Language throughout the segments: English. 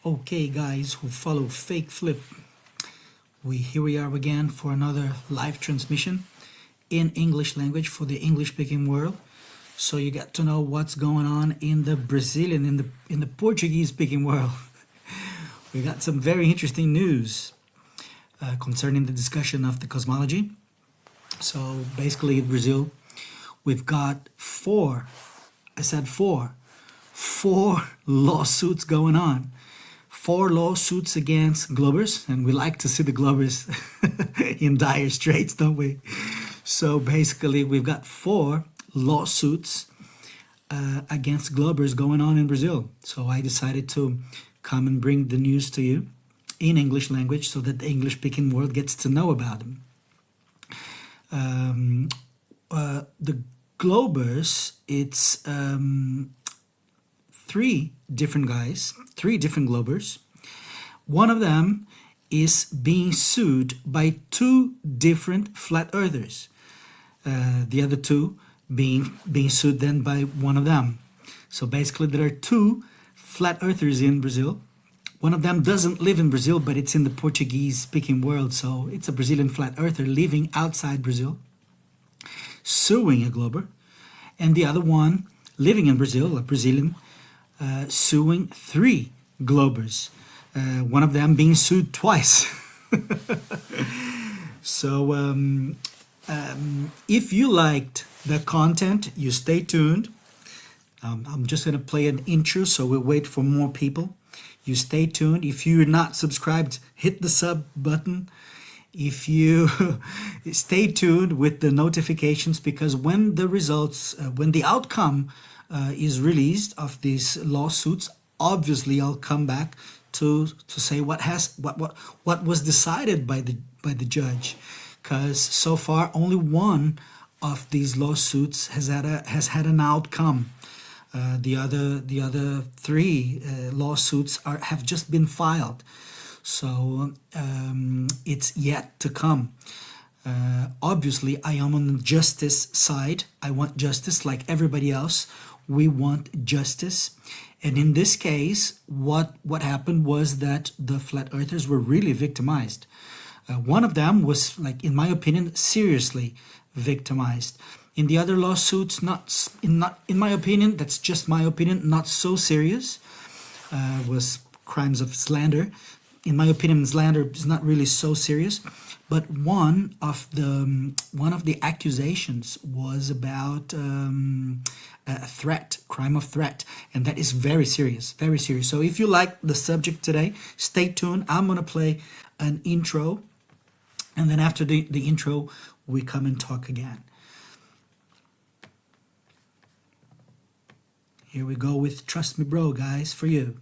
Okay, guys who follow Fake Flip, here we are again for another live transmission in English language for the English-speaking world. So you get to know what's going on in the Brazilian, in the Portuguese-speaking world. We got some very interesting news concerning the discussion of the cosmology. So basically, in Brazil, we've got four lawsuits going on. 4 lawsuits against Globers, and we like to see the Globers in dire straits, don't we? So basically, we've got 4 lawsuits against Globers going on in Brazil. So I decided to come and bring the news to you in English language so that the English-speaking world gets to know about them. The Globers, it's 3 different guys, 3 different Globers. One of them is being sued by 2 different flat earthers. The other 2 being sued then by one of them. So basically there are 2 flat earthers in Brazil. One of them doesn't live in Brazil, but it's in the Portuguese-speaking world, so it's a Brazilian flat earther living outside Brazil, suing a Glober. And the other one living in Brazil, a Brazilian, suing 3 Globers, one of them being sued twice. So if you liked the content, you stay tuned. I'm just going to play an intro, so we'll wait for more people. You stay tuned. If you're not subscribed, hit the sub button. If you stay tuned with the notifications, because when the results, when the outcome is released of these lawsuits, obviously I'll come back to say what was decided by the judge, because so far only one of these lawsuits has had an outcome. The other 3 lawsuits have just been filed, so it's yet to come. Obviously, I am on the justice side. I want justice like everybody else. We want justice. And in this case, what happened was that the flat earthers were really victimized. One of them was, like, in my opinion, seriously victimized. In the other lawsuits, in my opinion, that's just my opinion, not so serious. Was crimes of slander. In my opinion, slander is not really so serious. But one of the accusations was about a threat, crime of threat, and that is very serious, very serious. So if you like the subject today, stay tuned. I'm gonna play an intro, and then after the intro, we come and talk again. Here we go with Trust Me Bro, guys, for you.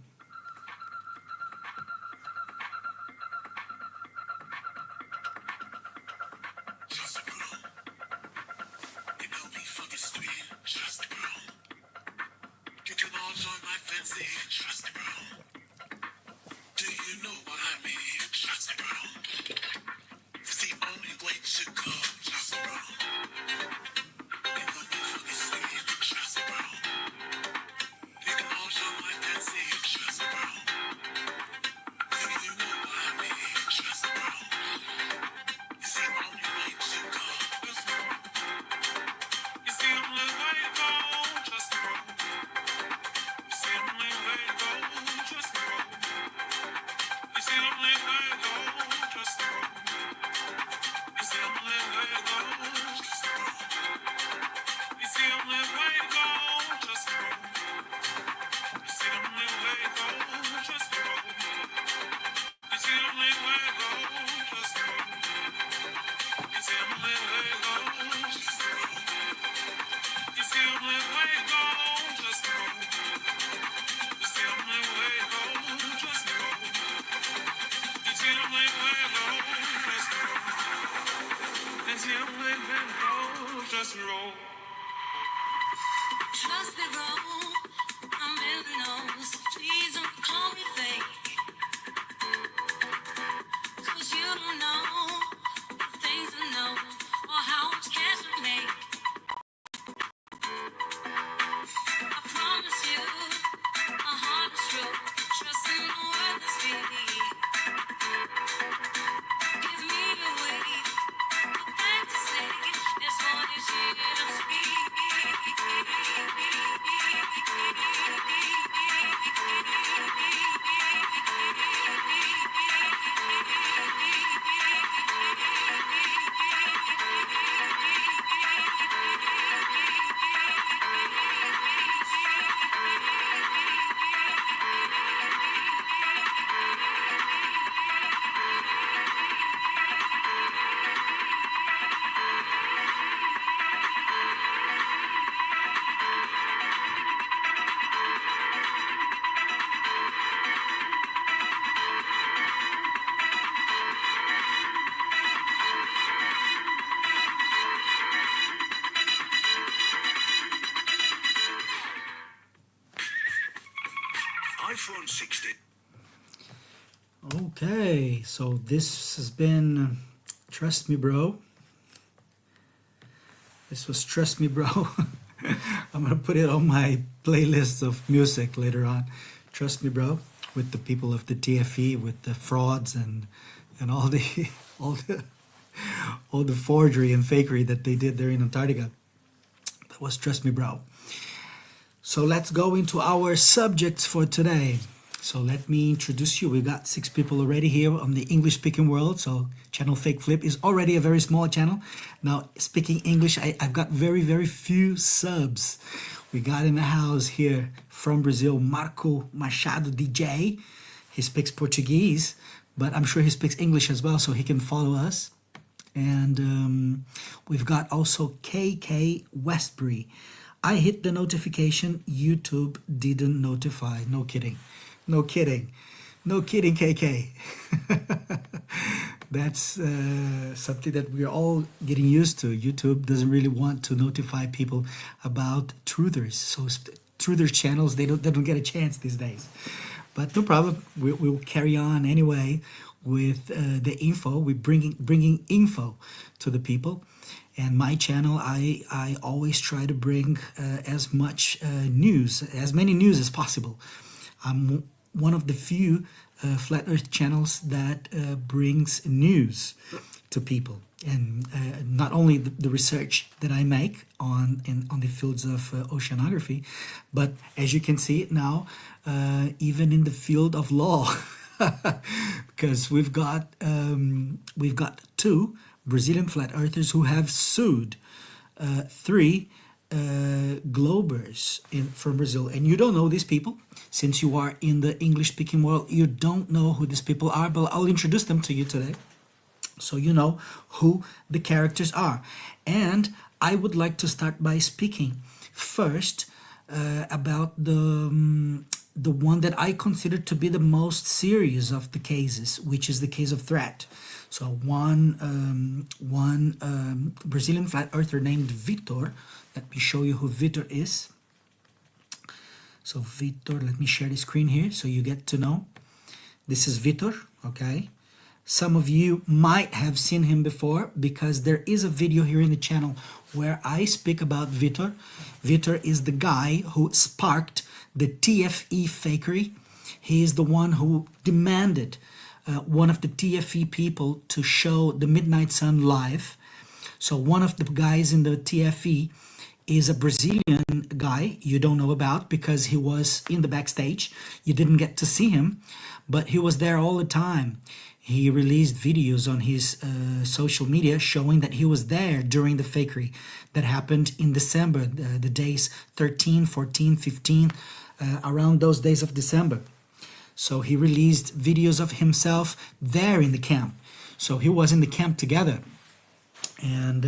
Trust me, bro, I'm in the nose. Please don't call me fake. 'Cause you don't know the things I know or how much cash I make. I promise you, my heart is true. Trust in the word iPhone 16. Okay, so this has been Trust Me Bro. This was Trust Me Bro. I'm gonna put it on my playlist of music later on. Trust Me Bro, with the people of the TFE, with the frauds and all the all the all the forgery and fakery that they did there in Antarctica. That was Trust Me Bro. So let's go into our subjects for today. So let me introduce you. We got 6 people already here on the English speaking world. So channel Fake Flip is already a very small channel. Now speaking English, I've got very, very few subs. We got in the house here from Brazil, Marco Machado DJ. He speaks Portuguese, but I'm sure he speaks English as well, so he can follow us. And we've got also KK Westbury. I hit the notification, YouTube didn't notify. No kidding. No kidding. No kidding, KK. That's something that we're all getting used to. YouTube doesn't really want to notify people about truthers. So truthers channels, they don't get a chance these days. But no problem. We'll carry on anyway with the info. We're bringing info to the people. And my channel, I always try to bring as much news, as many news as possible. I'm one of the few flat earth channels that brings news to people. And not only the research that I make on the fields of oceanography, but as you can see it now, even in the field of law, because we've got 2 Brazilian flat earthers who have sued 3 Globers from Brazil. And you don't know these people. Since you are in the English speaking world, you don't know who these people are, but I'll introduce them to you today, so you know who the characters are. And I would like to start by speaking first about the one that I consider to be the most serious of the cases, which is the case of threat. So one Brazilian flat earther named Vitor. Let me show you who Vitor is. So Vitor, let me share the screen here so you get to know. This is Vitor, okay? Some of you might have seen him before because there is a video here in the channel where I speak about Vitor. Vitor is the guy who sparked the TFE fakery. He is the one who demanded one of the TFE people to show the midnight sun live. So one of the guys in the TFE is a Brazilian guy you don't know about because he was in the backstage. You didn't get to see him, but he was there all the time. He released videos on his social media showing that he was there during the fakery that happened in December, the days 13, 14, 15, around those days of December. So he released videos of himself there in the camp. So he was in the camp together. And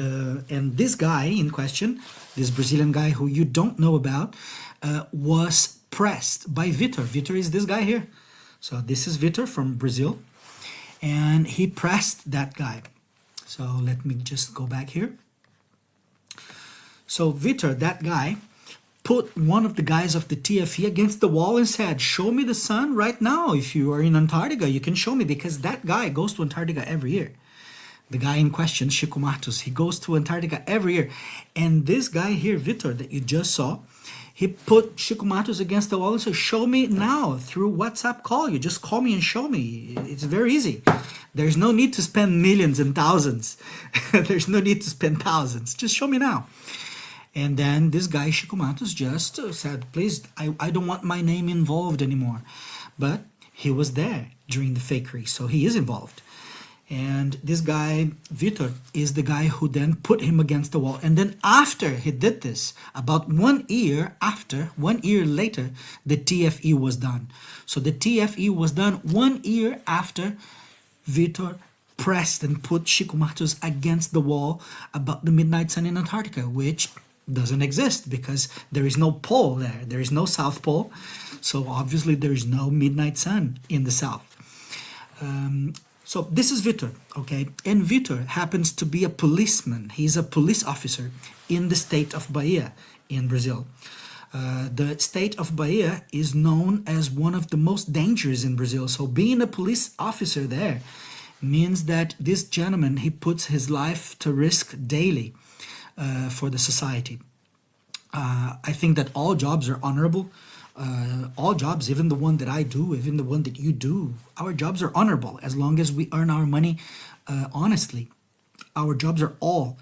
this guy in question, this Brazilian guy who you don't know about, was pressed by Vitor. Vitor is this guy here. So this is Vitor from Brazil. And he pressed that guy. So let me just go back here. So Vitor, that guy, put one of the guys of the TFE against the wall and said, show me the sun right now. If you are in Antarctica, you can show me, because that guy goes to Antarctica every year. The guy in question, Chico Matos, he goes to Antarctica every year. And this guy here, Vitor, that you just saw, he put Chico Matos against the wall and said, show me now through WhatsApp call. You just call me and show me. It's very easy. There's no need to spend millions and thousands. There's no need to spend thousands. Just show me now. And then this guy, Chico Matos, just said, please, I don't want my name involved anymore. But he was there during the fakery, so he is involved. And this guy, Vitor, is the guy who then put him against the wall. And then after he did this, about 1 year after, 1 year later, the TFE was done. So the TFE was done 1 year after Vitor pressed and put Chico Matos against the wall about the midnight sun in Antarctica, which doesn't exist because there is no pole there. There is no South Pole. So obviously there is no midnight sun in the south. So this is Vitor, okay? And Vitor happens to be a policeman. He's a police officer in the state of Bahia in Brazil. The state of Bahia is known as one of the most dangerous in Brazil. So being a police officer there means that this gentleman, he puts his life to risk daily for the society. I think that all jobs are honorable. All jobs, even the one that I do, even the one that you do, our jobs are honorable as long as we earn our money honestly. Our jobs are all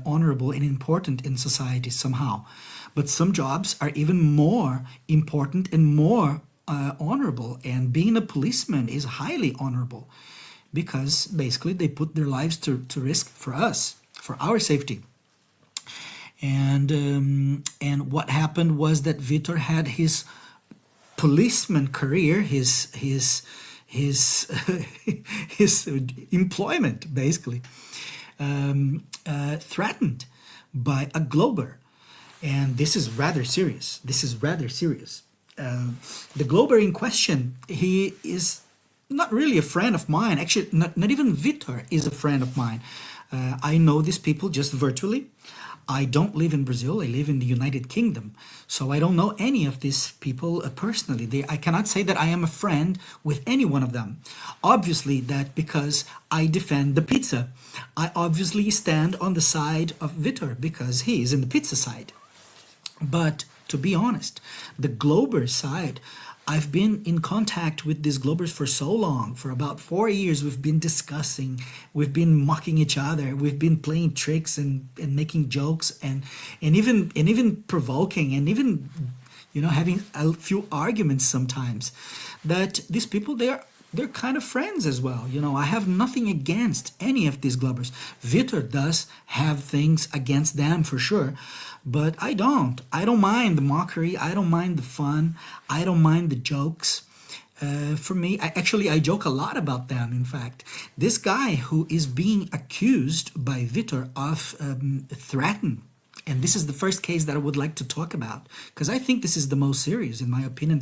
honorable and important in society somehow. But some jobs are even more important and more honorable. And being a policeman is highly honorable because basically they put their lives to risk for us, for our safety. And what happened was that Vitor had his policeman career, his his employment basically threatened by a Glober, and this is rather serious. This is rather serious. The Glober in question, he is not really a friend of mine. Actually, not even Vitor is a friend of mine. I know these people just virtually. I don't live in Brazil. I live in the United Kingdom. So I don't know any of these people personally. I cannot say that I am a friend with any one of them. Obviously, that because I defend the pizza. I obviously stand on the side of Vitor because he is in the pizza side. But to be honest, the Glober side, I've been in contact with these Globers for so long. For about 4 years, we've been discussing, we've been mocking each other, we've been playing tricks and making jokes and even provoking and even having a few arguments sometimes. That these people, they're kind of friends as well. I have nothing against any of these Globers. Vitor does have things against them for sure. But I don't. I don't mind the mockery. I don't mind the fun. I don't mind the jokes. For me, I joke a lot about them, in fact. This guy who is being accused by Vitor of threaten, and this is the first case that I would like to talk about, because I think this is the most serious, in my opinion.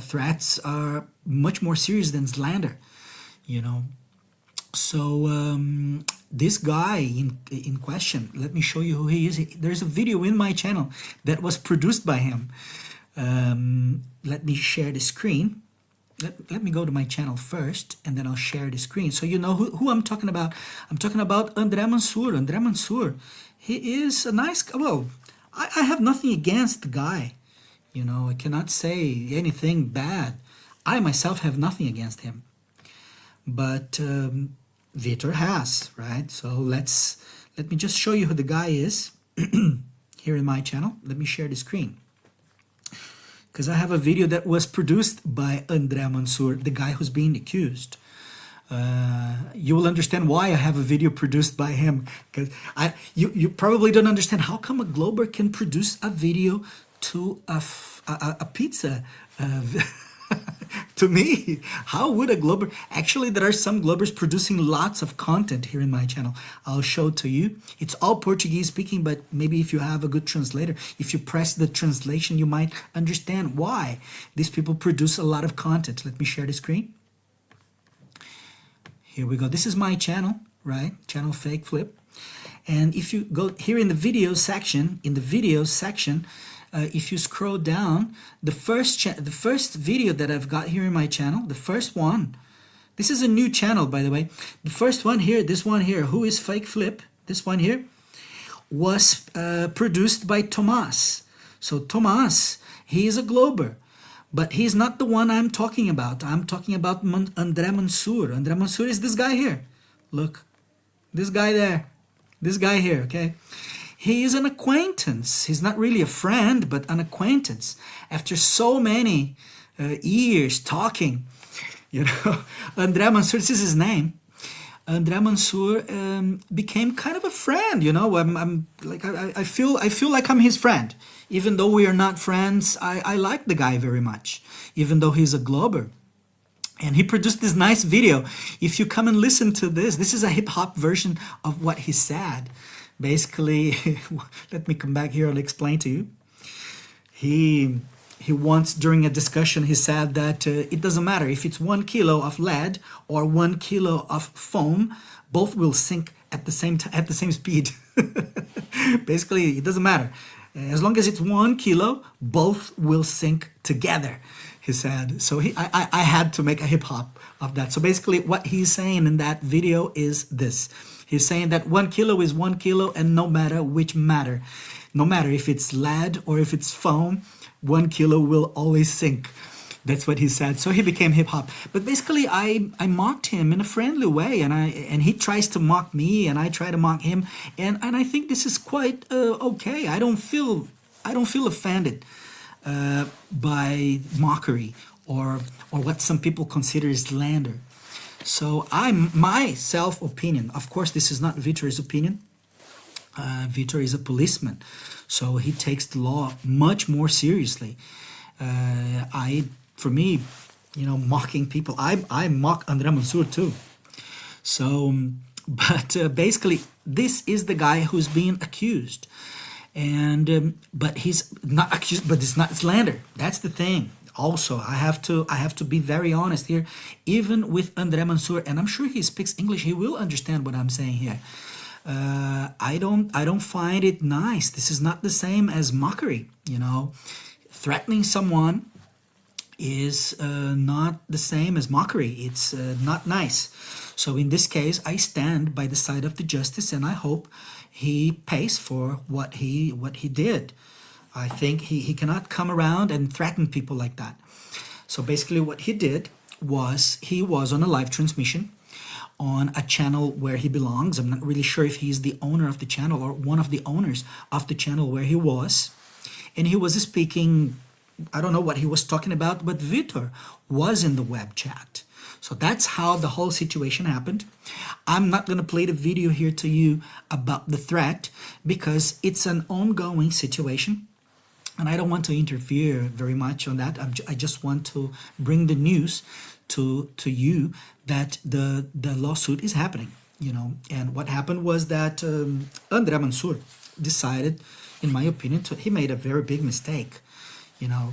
Threats are much more serious than slander, So this guy in question, let me show you who he is. There's a video in my channel that was produced by him. Let me share the screen. Let me go to my channel first, and then I'll share the screen so you know who I'm talking about. I'm talking about André Mansur. André Mansur, he is a nice guy. Well, I have nothing against the guy. I cannot say anything bad. I myself have nothing against him. But Vitor has, right? So let me just show you who the guy is here in my channel. Let me share the screen. Because I have a video that was produced by André Mansur, the guy who's being accused. You will understand why I have a video produced by him. Because you probably don't understand how come a Glober can produce a video to a pizza. To me, how would a Glober... Actually, there are some Globers producing lots of content here in my channel. I'll show it to you. It's all Portuguese speaking, but maybe if you have a good translator, if you press the translation, you might understand why these people produce a lot of content. Let me share the screen. Here we go. This is my channel, right? Channel Fake Flip. And if you go here in the video section, if you scroll down, the first video that I've got here in my channel, the first one, this is a new channel, by the way. The first one here, this one here, Who is Fake Flip? This one here was produced by Tomas. So Tomas, he is a Glober, but he's not the one I'm talking about. I'm talking about André Mansur. André Mansur is this guy here. Look, this guy there, this guy here, okay? He is an acquaintance. He's not really a friend, but an acquaintance. After so many years talking, André Mansur, this is his name. André Mansur became kind of a friend. I'm like I feel like I'm his friend, even though we are not friends. I like the guy very much, even though he's a Glober. And he produced this nice video. If you come and listen to this is a hip hop version of what he said. Basically, let me come back here and explain to you. He once, during a discussion, he said that it doesn't matter if it's 1 kilo of lead or 1 kilo of foam, both will sink at the same speed. Basically, it doesn't matter. As long as it's 1 kilo, both will sink together, he said. So I had to make a hip hop of that. So basically, what he's saying in that video is this. He's saying that 1 kilo is 1 kilo, and no matter which matter, no matter if it's lead or if it's foam, 1 kilo will always sink. That's what he said. So he became hip hop. But basically, I mocked him in a friendly way, and he tries to mock me, and I try to mock him, and I think this is quite okay. I don't feel offended by mockery or what some people consider slander. So my self opinion. Of course, this is not Vitor's opinion. Vitor is a policeman, so he takes the law much more seriously. For me, mocking people, I mock André Mansour too. So, but basically, this is the guy who's being accused, and but he's not accused, but it's not slander. That's the thing. Also, I have to be very honest here. Even with André Mansour, and I'm sure he speaks English, he will understand what I'm saying here. I don't find it nice. This is not the same as mockery. Threatening someone is not the same as mockery. It's not nice. So in this case, I stand by the side of the justice, and I hope he pays for what he did. I think he cannot come around and threaten people like that. So basically, what he did was he was on a live transmission on a channel where he belongs. I'm not really sure if he's the owner of the channel or one of the owners of the channel where he was. And he was speaking, I don't know what he was talking about, but Vitor was in the web chat. So that's how the whole situation happened. I'm not going to play the video here to you about the threat because it's an ongoing situation. And I don't want to interfere very much on that. I just want to bring the news to you that the lawsuit is happening, And what happened was that André Mansour decided, in my opinion, he made a very big mistake, a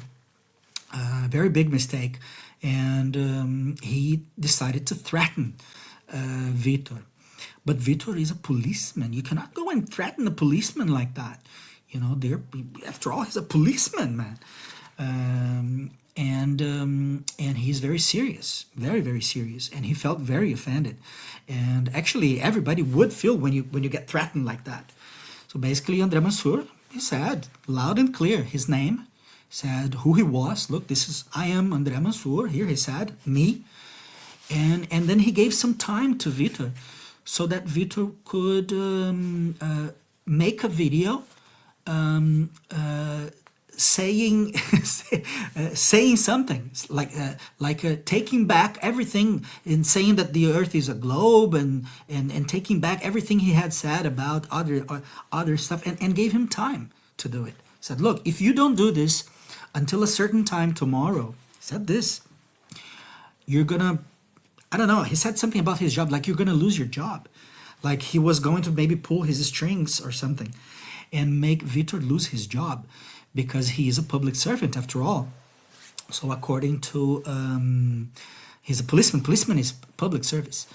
very big mistake. And he decided to threaten Vitor. But Vitor is a policeman. You cannot go and threaten a policeman like that. After all, he's a policeman, man. And he's very serious, very, very serious. And he felt very offended. And actually, everybody would feel when you get threatened like that. So basically, André Mansour, he said loud and clear his name, said who he was. Look, I am André Mansour. Here he said, me. And then he gave some time to Vitor so that Vitor could make a video saying saying something like taking back everything and saying that the earth is a globe and taking back everything he had said about other stuff and gave him time to do it. Said, look, if you don't do this until a certain time tomorrow, said this, you're gonna, I don't know, he said something about his job, like you're gonna lose your job, like he was going to maybe pull his strings or something and make Vitor lose his job because he is a public servant after all. So according to, he's a policeman. Policeman is public service.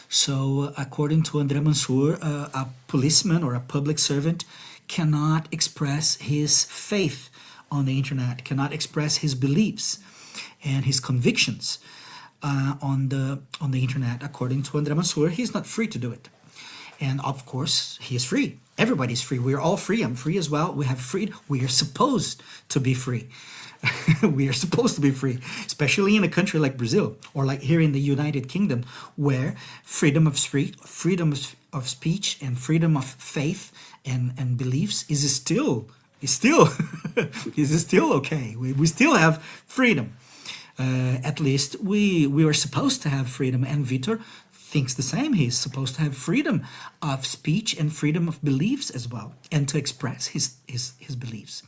So according to André Mansour, a policeman or a public servant cannot express his faith on the internet, cannot express his beliefs and his convictions on the internet. According to André Mansour, he's not free to do it. And of course, he is free. Everybody's free. We're all free. I'm free as well. We have freedom. We are supposed to be free. We are supposed to be free, especially in a country like Brazil or like here in the United Kingdom, where freedom of speech and freedom of faith and beliefs is still okay. We still have freedom. At least we are supposed to have freedom. And Vitor thinks the same. He's supposed to have freedom of speech and freedom of beliefs as well, and to express his beliefs.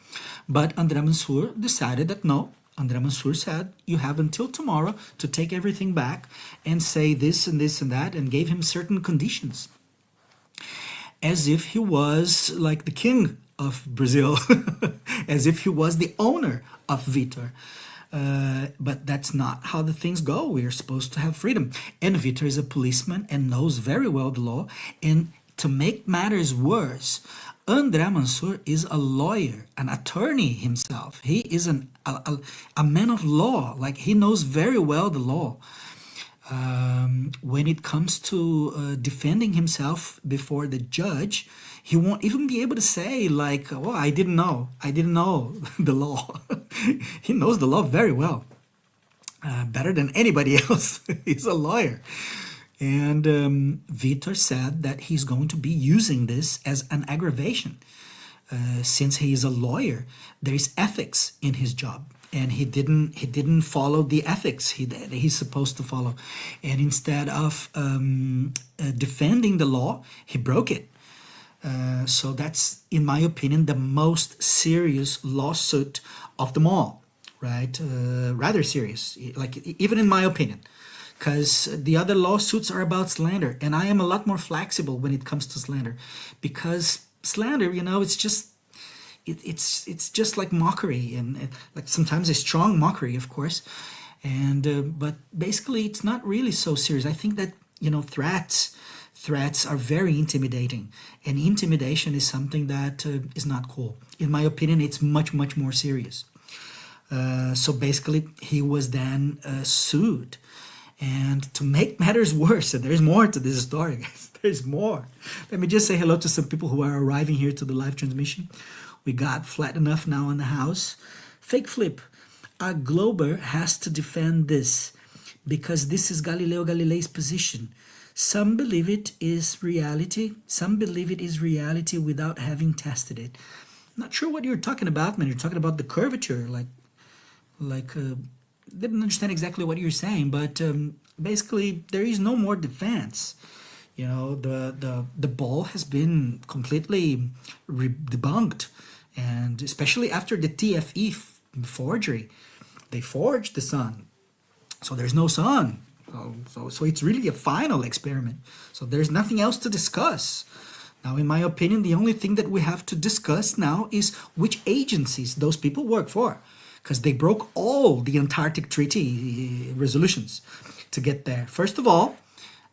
But André Mansour decided that no. André Mansour said, you have until tomorrow to take everything back and say this and this and that, and gave him certain conditions. As if he was like the king of Brazil, as if he was the owner of Vitor. But that's not how the things go. We are supposed to have freedom. And Vitor is a policeman and knows very well the law. And to make matters worse, André Mansour is a lawyer, an attorney himself. He is a man of law. Like, he knows very well the law. When it comes to defending himself before the judge, he won't even be able to say like, "Oh, I didn't know the law." He knows the law very well, better than anybody else. He's a lawyer. And Vitor said that he's going to be using this as an aggravation. Since he is a lawyer, there is ethics in his job, and he didn't follow the ethics that he's supposed to follow, and instead of defending the law, he broke it. So that's, in my opinion, the most serious lawsuit of them all, right? Rather serious, like even in my opinion, because the other lawsuits are about slander, and I am a lot more flexible when it comes to slander, because slander, it's just like mockery, and like sometimes a strong mockery, of course, and but basically it's not really so serious. I think that threats are very intimidating, and intimidation is something that is not cool. In my opinion, it's much more serious. So basically, he was then sued. And to make matters worse, and there's more to this story, guys. There's more. Let me just say hello to some people who are arriving here to the live transmission. We got Flat Enough now in the house. Fake Flip. A Glober has to defend this because this is Galileo Galilei's position. Some believe it is reality. Some believe it is reality without having tested it. I'm not sure what you're talking about, man. You're talking about the curvature, didn't understand exactly what you're saying, but basically there is no more defense. The ball has been completely debunked, and especially after the TFE forgery, they forged the sun, so there's no sun. So it's really a final experiment. So there's nothing else to discuss. Now, in my opinion, the only thing that we have to discuss now is which agencies those people work for, because they broke all the Antarctic Treaty resolutions to get there. First of all,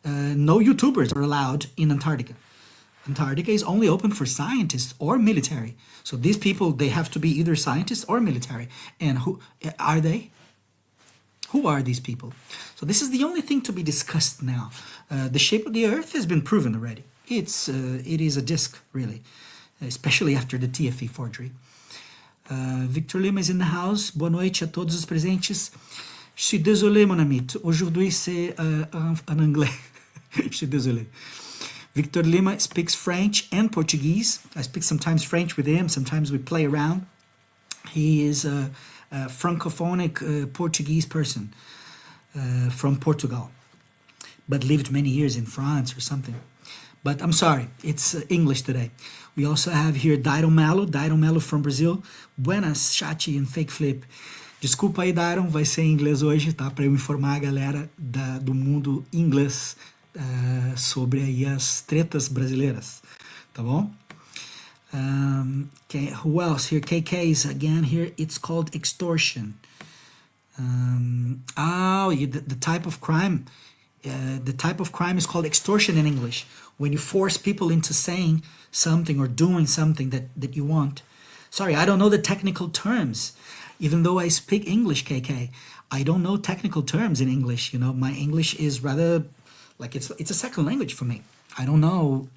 no YouTubers are allowed in Antarctica. Antarctica is only open for scientists or military. So these people, they have to be either scientists or military. And who are they? Who are these people? So this is the only thing to be discussed now. The shape of the Earth has been proven already. It is a disk, really, especially after the TFE forgery. Victor Lima is in the house. Boa noite a todos os presentes. Je suis désolé, mon ami. Aujourd'hui, c'est en anglais. Je suis désolé. Victor Lima speaks French and Portuguese. I speak sometimes French with him. Sometimes we play around. He is a francophonic Portuguese person from Portugal, but lived many years in France or something. But I'm sorry, it's English today. We also have here Dairon Melo from Brazil. Buenas, Chat and Fake Flip. Desculpa aí, Dairon, vai ser em inglês hoje, tá? Para eu informar a galera do mundo inglês sobre aí as tretas brasileiras, tá bom? Okay, who else here? KK is again here. It's called extortion. The type of crime. The type of crime is called extortion in English. When you force people into saying something or doing something that you want. Sorry, I don't know the technical terms. Even though I speak English, KK, I don't know technical terms in English. My English is rather like it's a second language for me. I don't know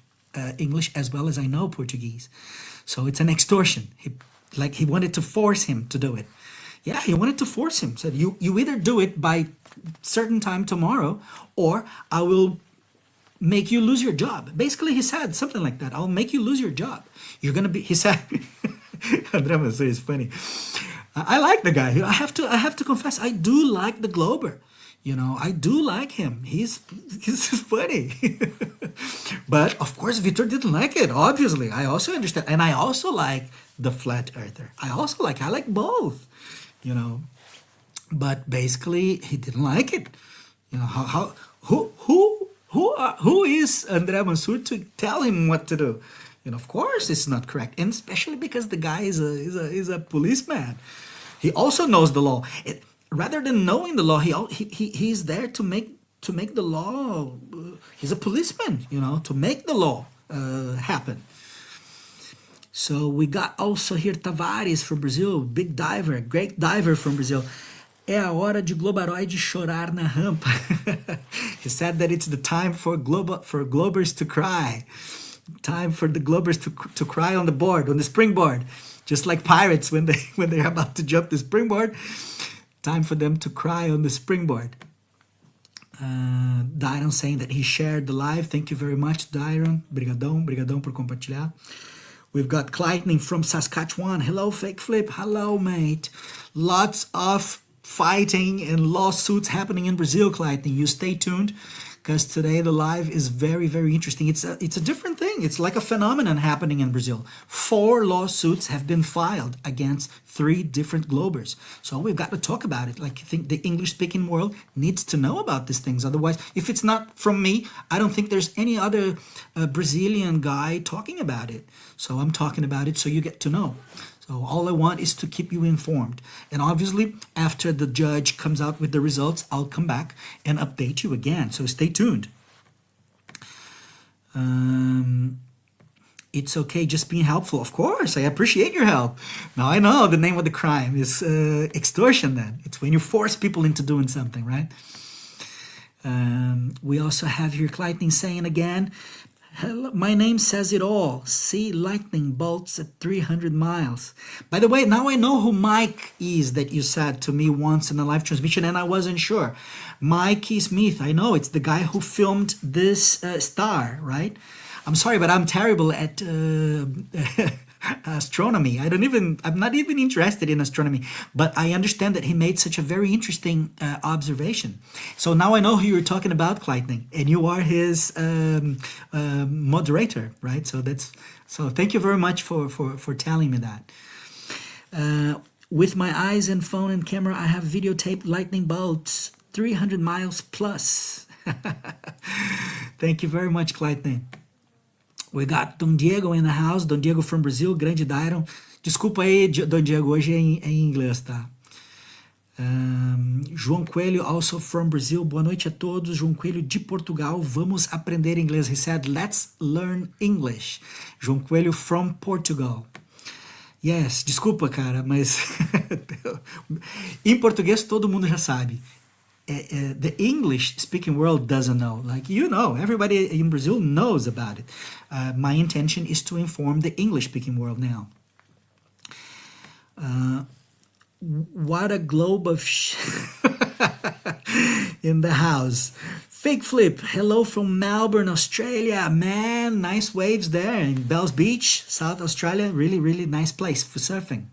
English as well as I know Portuguese. So it's an extortion. He wanted to force him to do it. Yeah, he wanted to force him. Said, you either do it by certain time tomorrow, or I will make you lose your job. Basically, he said something like that. I'll make you lose your job. You're going to be, he said, André Mansour is funny. I like the guy. I have to confess, I do like the Glober. I do like him. He's funny. But of course, Vitor didn't like it, obviously. I also understand. And I also like the flat earther. I like both, But basically, he didn't like it. Who is André Mansour to tell him what to do? Of course, it's not correct, and especially because the guy is a policeman. He also knows the law. Rather than knowing the law, he's there to make the law. He's a policeman, to make the law happen. So we got also here Tavares from Brazil, big diver, great diver from Brazil. É a hora de Globaroid chorar na rampa. He said that it's the time for Globers to cry. Time for the Globers to cry on the board, on the springboard. Just like pirates when they're about to jump the springboard. Time for them to cry on the springboard. Dairon saying that he shared the live. Thank you very much, Dairon. Brigadão por compartilhar. We've got Lightning from Saskatchewan. Hello, Fake Flip. Hello, mate. Lots of fighting and lawsuits happening in Brazil, Lightning. You stay tuned because today the live is very, very interesting. It's a different thing. It's like a phenomenon happening in Brazil. 4 lawsuits have been filed against 3 different Globers. So we've got to talk about it. Like, I think the English-speaking world needs to know about these things. Otherwise, if it's not from me, I don't think there's any other Brazilian guy talking about it. So I'm talking about it so you get to know. So all I want is to keep you informed. And obviously, after the judge comes out with the results, I'll come back and update you again. So stay tuned. It's okay just being helpful. Of course, I appreciate your help. Now I know the name of the crime is extortion then. It's when you force people into doing something, right? We also have here Lightning saying again, hello, my name says it all. See lightning bolts at 300 miles. By the way, now I know who Mike is that you said to me once in a live transmission, and I wasn't sure. Mikey Smith, I know, it's the guy who filmed this star, right? I'm sorry, but I'm terrible at astronomy. I'm not even interested in astronomy, but I understand that he made such a very interesting observation. So now I know who you're talking about, Lightning, and you are his moderator, right? So thank you very much for telling me that. With my eyes and phone and camera, I have videotaped lightning bolts 300 miles plus. Thank you very much, Lightning. We got Don Diego in the house. Don Diego from Brazil, grande Dairon. Desculpa aí, Don Diego, hoje é em inglês, tá? João Coelho, also from Brazil. Boa noite a todos. João Coelho de Portugal. Vamos aprender inglês. He said, let's learn English. João Coelho from Portugal. Yes, desculpa, cara, mas em português todo mundo já sabe. The English speaking world doesn't know. Like, you know, everybody in Brazil knows about it. My intention is to inform the English speaking world now. What a globe of in the house. Fake Flip, hello from Melbourne, Australia. Man, nice waves there in Bells Beach, South Australia. Really, really nice place for surfing.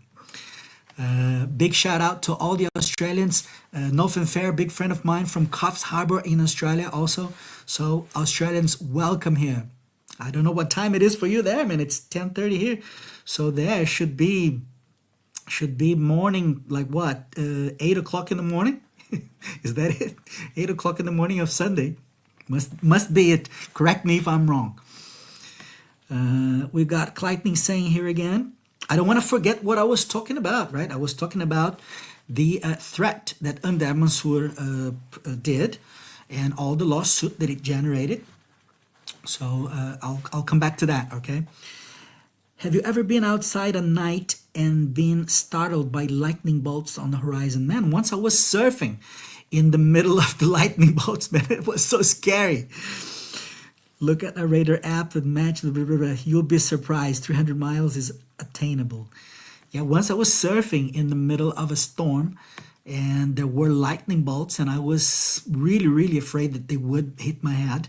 Big shout out to all the Australians. Nothin Fair, big friend of mine from Coffs Harbour in Australia also. So Australians, welcome here. I don't know what time it is for you there, man. It's 10:30 here. So there should be morning, like what, 8 o'clock in the morning? Is that it? 8 o'clock in the morning of Sunday. Must be it. Correct me if I'm wrong. We got Lightning saying here again, I don't want to forget what I was talking about, right? I was talking about the threat that Under Mansour did and all the lawsuit that it generated. So I'll come back to that, okay? Have you ever been outside at night and been startled by lightning bolts on the horizon? Man, once I was surfing in the middle of the lightning bolts, man, it was so scary. Look at the radar app that match, you'll be surprised. 300 miles is attainable. Yeah, once I was surfing in the middle of a storm and there were lightning bolts and I was really, really afraid that they would hit my head.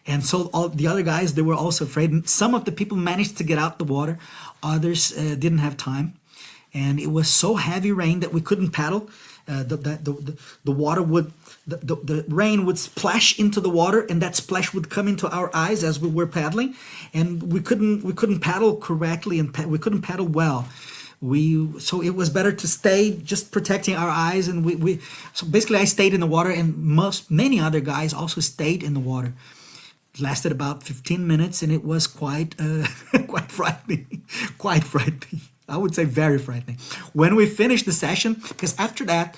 And so all the other guys, they were also afraid. Some of the people managed to get out the water. Others didn't have time. And it was so heavy rain that we couldn't paddle. The water would, the rain would splash into the water, and that splash would come into our eyes as we were paddling, and we couldn't paddle correctly, and we couldn't paddle well. So it was better to stay just protecting our eyes, and so basically I stayed in the water, and many other guys also stayed in the water. It lasted about 15 minutes, and it was quite quite frightening, quite frightening. I would say very frightening. When we finished the session, because after that,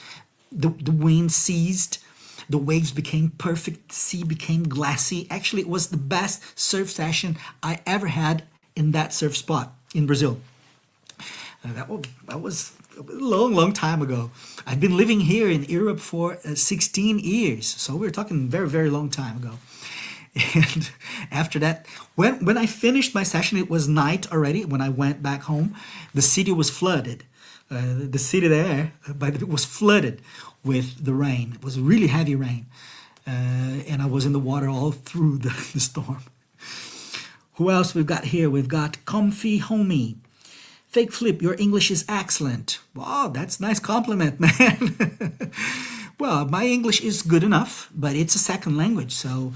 the wind ceased, the waves became perfect, the sea became glassy. Actually, it was the best surf session I ever had in that surf spot. in Brazil. That was a long, long time ago. I've been living here in Europe for 16 years. So we're talking very, very long time ago. And after that, when I finished my session, it was night already. When I went back home, the city was flooded. The city there was flooded with the rain. It was really heavy rain. And I was in the water all through the storm. Who else we've got here? We've got Comfy Homie. Fake Flip, your English is excellent. Wow, that's a nice compliment, man. Well, my English is good enough, but it's a second language, so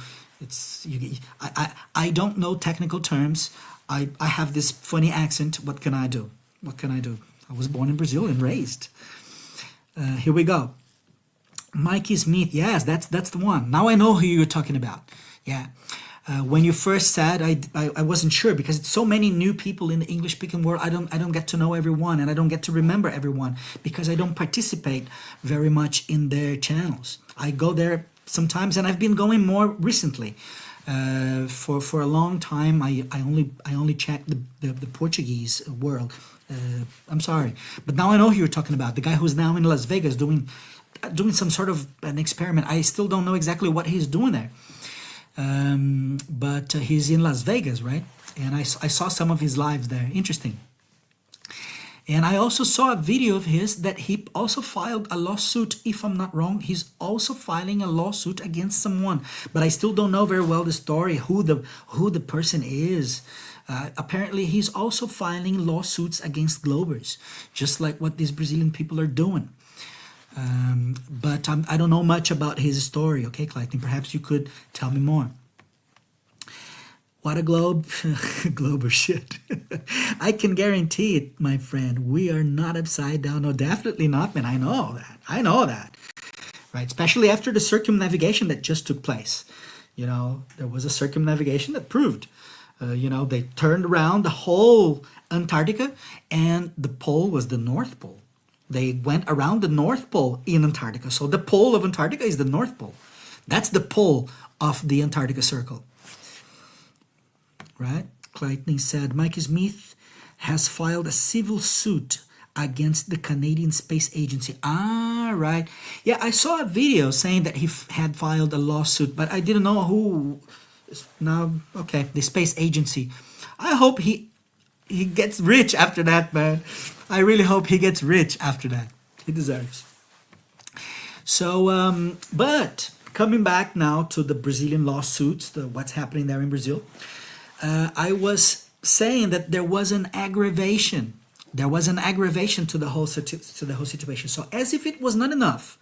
I don't know technical terms. I have this funny accent. What can I do? What can I do? I was born in Brazil and raised. Here we go. Mikey Smith, yes, that's the one. Now I know who you're talking about. Yeah. When you first said, I wasn't sure because it's so many new people in the English speaking world. I don't get to know everyone, and I don't get to remember everyone because I don't participate very much in their channels. I go there sometimes, and I've been going more recently. For a long time, I only checked the Portuguese world. I'm sorry, but now I know who you're talking about. The guy who's now in Las Vegas doing some sort of an experiment. I still don't know exactly what he's doing there. But he's in Las Vegas, right? And I saw some of his lives there. Interesting. And I also saw a video of his that he also filed a lawsuit, if I'm not wrong. He's also filing a lawsuit against someone. But I still don't know very well the story, who the person is. Apparently, he's also filing lawsuits against Globers, just like what these Brazilian people are doing. But I don't know much about his story, okay, Clayton? Perhaps you could tell me more. What a globe, globe of shit. I can guarantee it, my friend. We are not upside down. No, definitely not, man. I know that. I know that. Right? Especially after the circumnavigation that just took place. You know, there was a circumnavigation that proved, they turned around the whole Antarctica, and the pole was the North Pole. They went around the North Pole in Antarctica. So the pole of Antarctica is the North Pole. That's the pole of the Antarctica Circle. Right? Clayton said, Mike Smith has filed a civil suit against the Canadian Space Agency. Ah, right. Yeah, I saw a video saying that he had filed a lawsuit, but I didn't know who. Now, okay, the Space Agency. I hope he gets rich after that, man. I really hope he gets rich after that. He deserves. So, but coming back now to the Brazilian lawsuits, what's happening there in Brazil, I was saying that there was an aggravation. There was an aggravation to the whole situation. So, as if it was not enough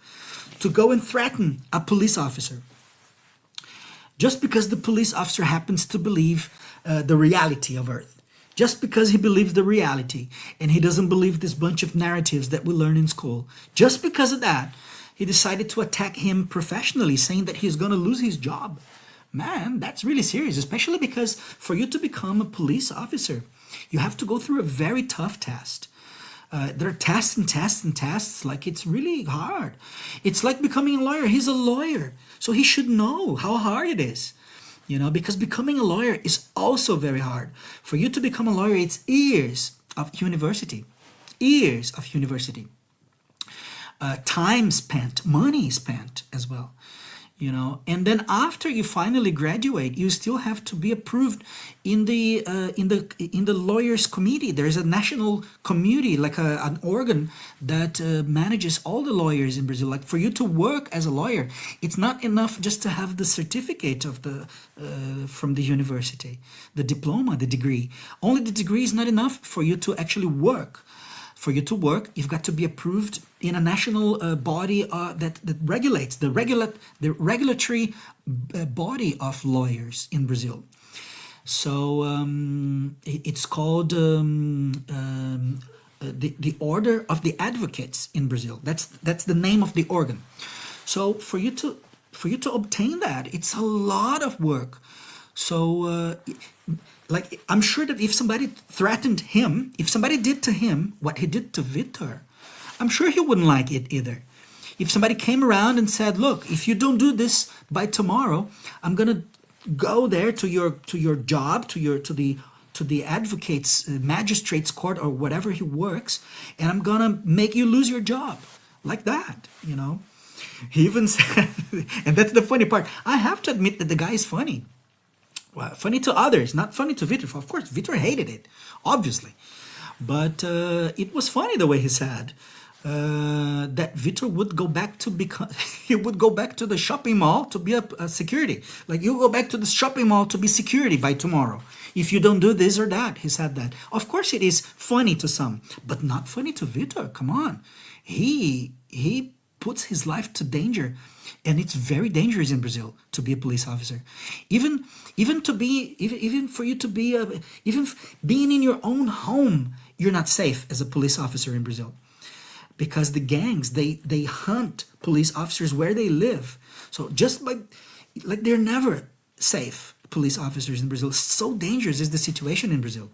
to go and threaten a police officer, just because the police officer happens to believe the reality of Earth. Just because he believes the reality and he doesn't believe this bunch of narratives that we learn in school. Just because of that, he decided to attack him professionally, saying that he's going to lose his job. Man, that's really serious, especially because for you to become a police officer, you have to go through a very tough test. There are tests and tests and tests. Like, it's really hard. It's like becoming a lawyer. He's a lawyer, so he should know how hard it is. Because becoming a lawyer is also very hard. For you to become a lawyer, it's years of university. Years of university. Time spent, money spent as well. And then after you finally graduate, you still have to be approved in the lawyers committee. There is a national committee, like an organ that manages all the lawyers in Brazil. Like, for you to work as a lawyer, it's not enough just to have the certificate of from the university, the diploma, the degree. Only the degree is not enough for you to actually work. For you to work, you've got to be approved in a national body that regulates the regulatory body of lawyers in Brazil. So it's called the Order of the Advocates in Brazil. That's the name of the organ. So for you to obtain that, it's a lot of work. So like, I'm sure that if somebody threatened him, if somebody did to him what he did to Victor, I'm sure he wouldn't like it either. If somebody came around and said, look, if you don't do this by tomorrow, I'm gonna go there to your job, to to the advocate's magistrate's court or whatever he works, and I'm gonna make you lose your job, like that, you know. He even said, and that's the funny part. I have to admit that the guy is funny. Well, funny to others, not funny to Vitor. Of course, Vitor hated it, obviously. But it was funny the way he said that Vitor would go back to become, he would go back to the shopping mall to be a security. Like, you go back to the shopping mall to be security by tomorrow. If you don't do this or that, he said that. Of course, it is funny to some, but not funny to Vitor. Come on, he puts his life to danger, and it's very dangerous in Brazil to be a police officer. Even for you to be even being in your own home, you're not safe as a police officer in Brazil, because the gangs, they hunt police officers where they live. So just by, like, they're never safe, police officers in Brazil. So dangerous is the situation in Brazil.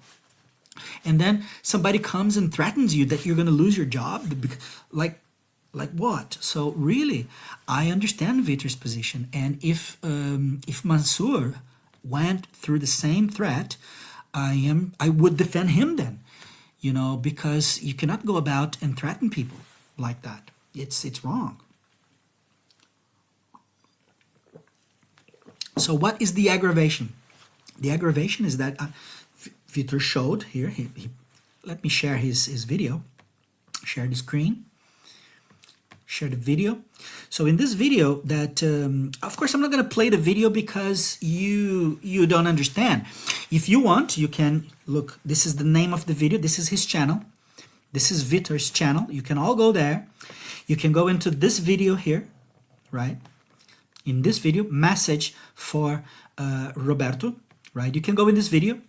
And then somebody comes and threatens you that you're going to lose your job, like what? So really, I understand Vitor's position, and if Mansour went through the same threat, I would defend him then, you know, because you cannot go about and threaten people like that. It's wrong. So what is the aggravation? The aggravation is that Vitor showed here. Let me share his video. Share the screen. Share the video. So in this video that, of course, I'm not going to play the video because you don't understand. If you want, you can look. This is the name of the video. This is his channel. This is Vitor's channel. You can all go there. You can go into this video here, right? In this video, message for Roberto, right? You can go in this video,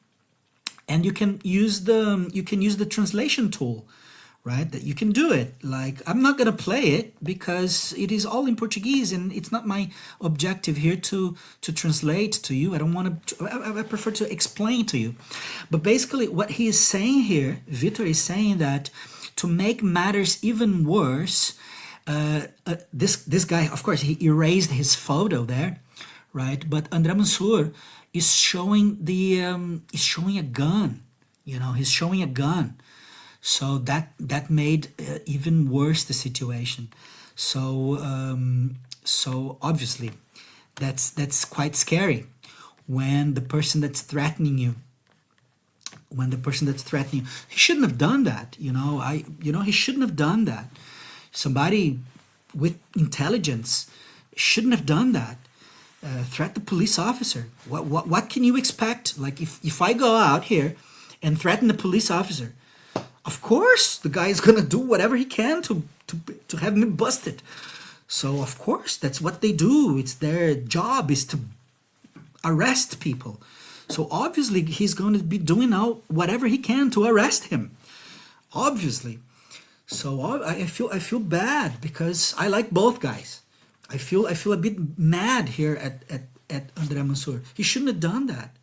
and you can use the translation tool, right? That you can do it. Like, I'm not gonna play it because it is all in Portuguese, and it's not my objective here to translate to you. I don't want to. I prefer to explain to you. But basically, what he is saying here, Vitor is saying that to make matters even worse, this guy, of course, he erased his photo there, right? But André Mansour is showing is showing a gun. You know, he's showing a gun. So that made even worse the situation. So so obviously, that's quite scary when the person that's threatening you, he shouldn't have done that. He shouldn't have done that. Somebody with intelligence shouldn't have done that. Threat the police officer. What can you expect? Like, if I go out here and threaten the police officer, of course the guy is gonna do whatever he can to have me busted. So of course that's what they do. It's their job is to arrest people. So obviously he's going to be doing now whatever he can to arrest him. Obviously. So I feel bad because I like both guys. I feel a bit mad here at André Mansour. He shouldn't have done that.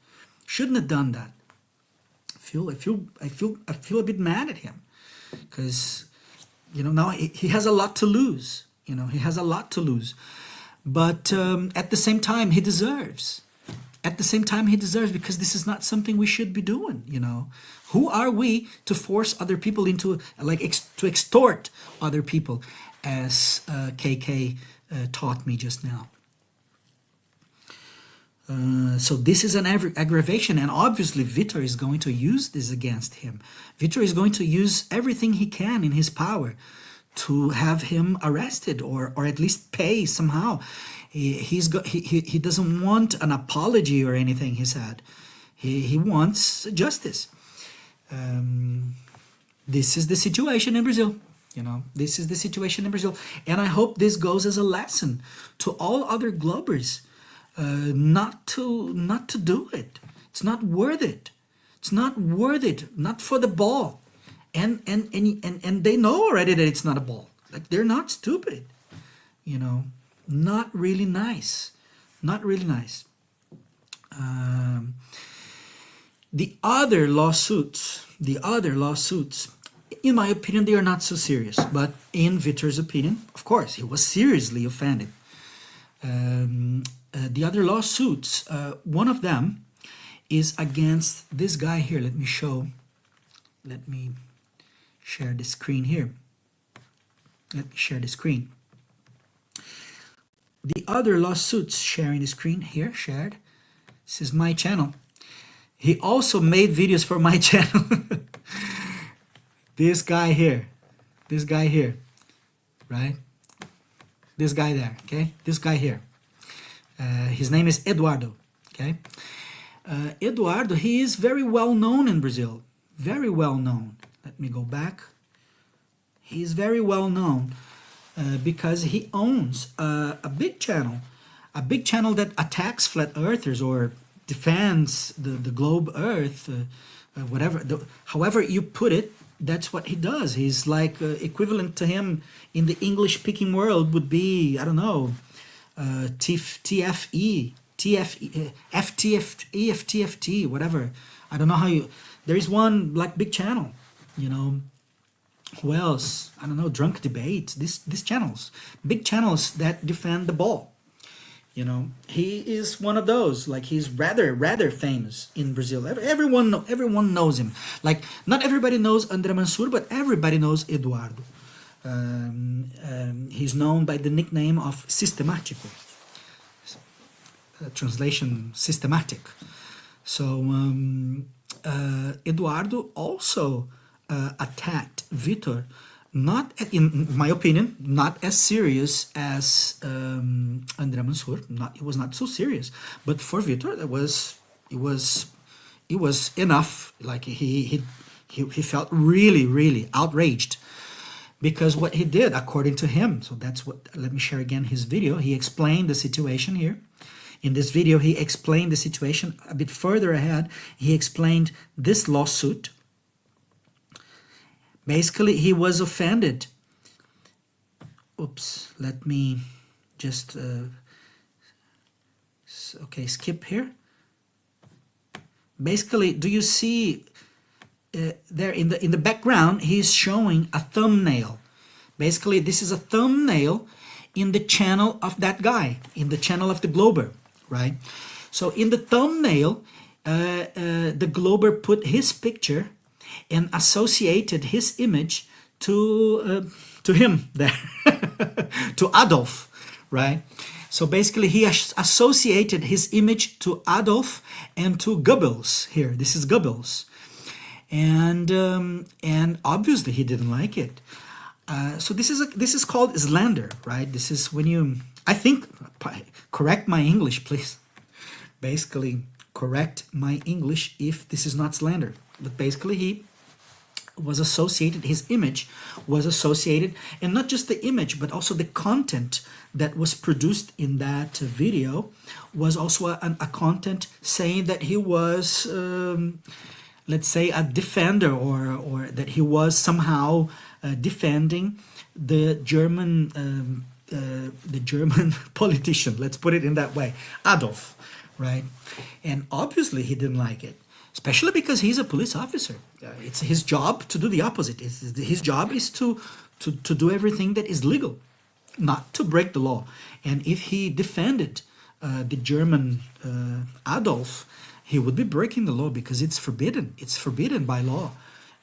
Shouldn't have done that. I feel a bit mad at him because, now he has a lot to lose. He has a lot to lose. But at the same time, he deserves. At the same time, he deserves, because this is not something we should be doing. Who are we to force other people into, to extort other people, as KK taught me just now. So this is an aggravation, and obviously Vitor is going to use this against him. Vitor is going to use everything he can in his power to have him arrested, or at least pay somehow. He doesn't want an apology or anything, he said. He wants justice. This is the situation in Brazil. This is the situation in Brazil. And I hope this goes as a lesson to all other Globers. Not to do it. It's not worth it. It's not worth it. Not for the ball. And they know already that it's not a ball. Like, they're not stupid. Not really nice. Not really nice. The other lawsuits, in my opinion, they are not so serious. But in Vitor's opinion, of course, he was seriously offended. The other lawsuits, one of them is against this guy here. Let me share the screen here. Let me share the screen. The other lawsuits, sharing the screen here, shared. This is my channel. He also made videos for my channel. This guy here, right? This guy there, okay? This guy here. His name is Eduardo, okay? Eduardo, he is very well known in Brazil. Very well known. Let me go back. He is very well known because he owns a big channel that attacks flat earthers or defends the globe Earth, whatever. However you put it, that's what he does. He's like equivalent to him in the English-speaking world would be, I don't know, TFE, FTFT, whatever. I don't know how you. There is one like big channel, you know. Who else? I don't know. Drunk debates. These channels, big channels that defend the ball. You know, he is one of those. Like he's rather famous in Brazil. Everyone knows him. Like not everybody knows André Mansur, but everybody knows Eduardo. He's known by the nickname of Sistemático. Translation systematic. So Eduardo also attacked Vitor, not in my opinion, not as serious as André Mansur. It was not so serious, but for Vitor, it was enough. Like he felt really outraged because what he did, according to him. So that's what. Let me share again his video. He explained the situation here. In this video, he explained the situation a bit further ahead. He explained this lawsuit. Basically, he was offended. Oops, let me just, okay, skip here. Basically, do you see there in the background, he's showing a thumbnail. Basically, this is a thumbnail in the channel of that guy, in the channel of the Glober, right? So in the thumbnail, the Glober put his picture and associated his image to him there, to Adolf, right? So basically he associated his image to Adolf and to Goebbels here. This is Goebbels. And obviously he didn't like it. So this is called slander, right? This is when you, I think, correct my English, please. Basically, correct my English if this is not slander. But basically he was associated, his image was associated, and not just the image, but also the content that was produced in that video was also a content saying that he was, let's say, a defender or that he was somehow defending the German politician, let's put it in that way, Adolf, right? And obviously he didn't like it. Especially because he's a police officer. It's his job to do the opposite. His job is to do everything that is legal, not to break the law. And if he defended the German Adolf, he would be breaking the law because it's forbidden. It's forbidden by law.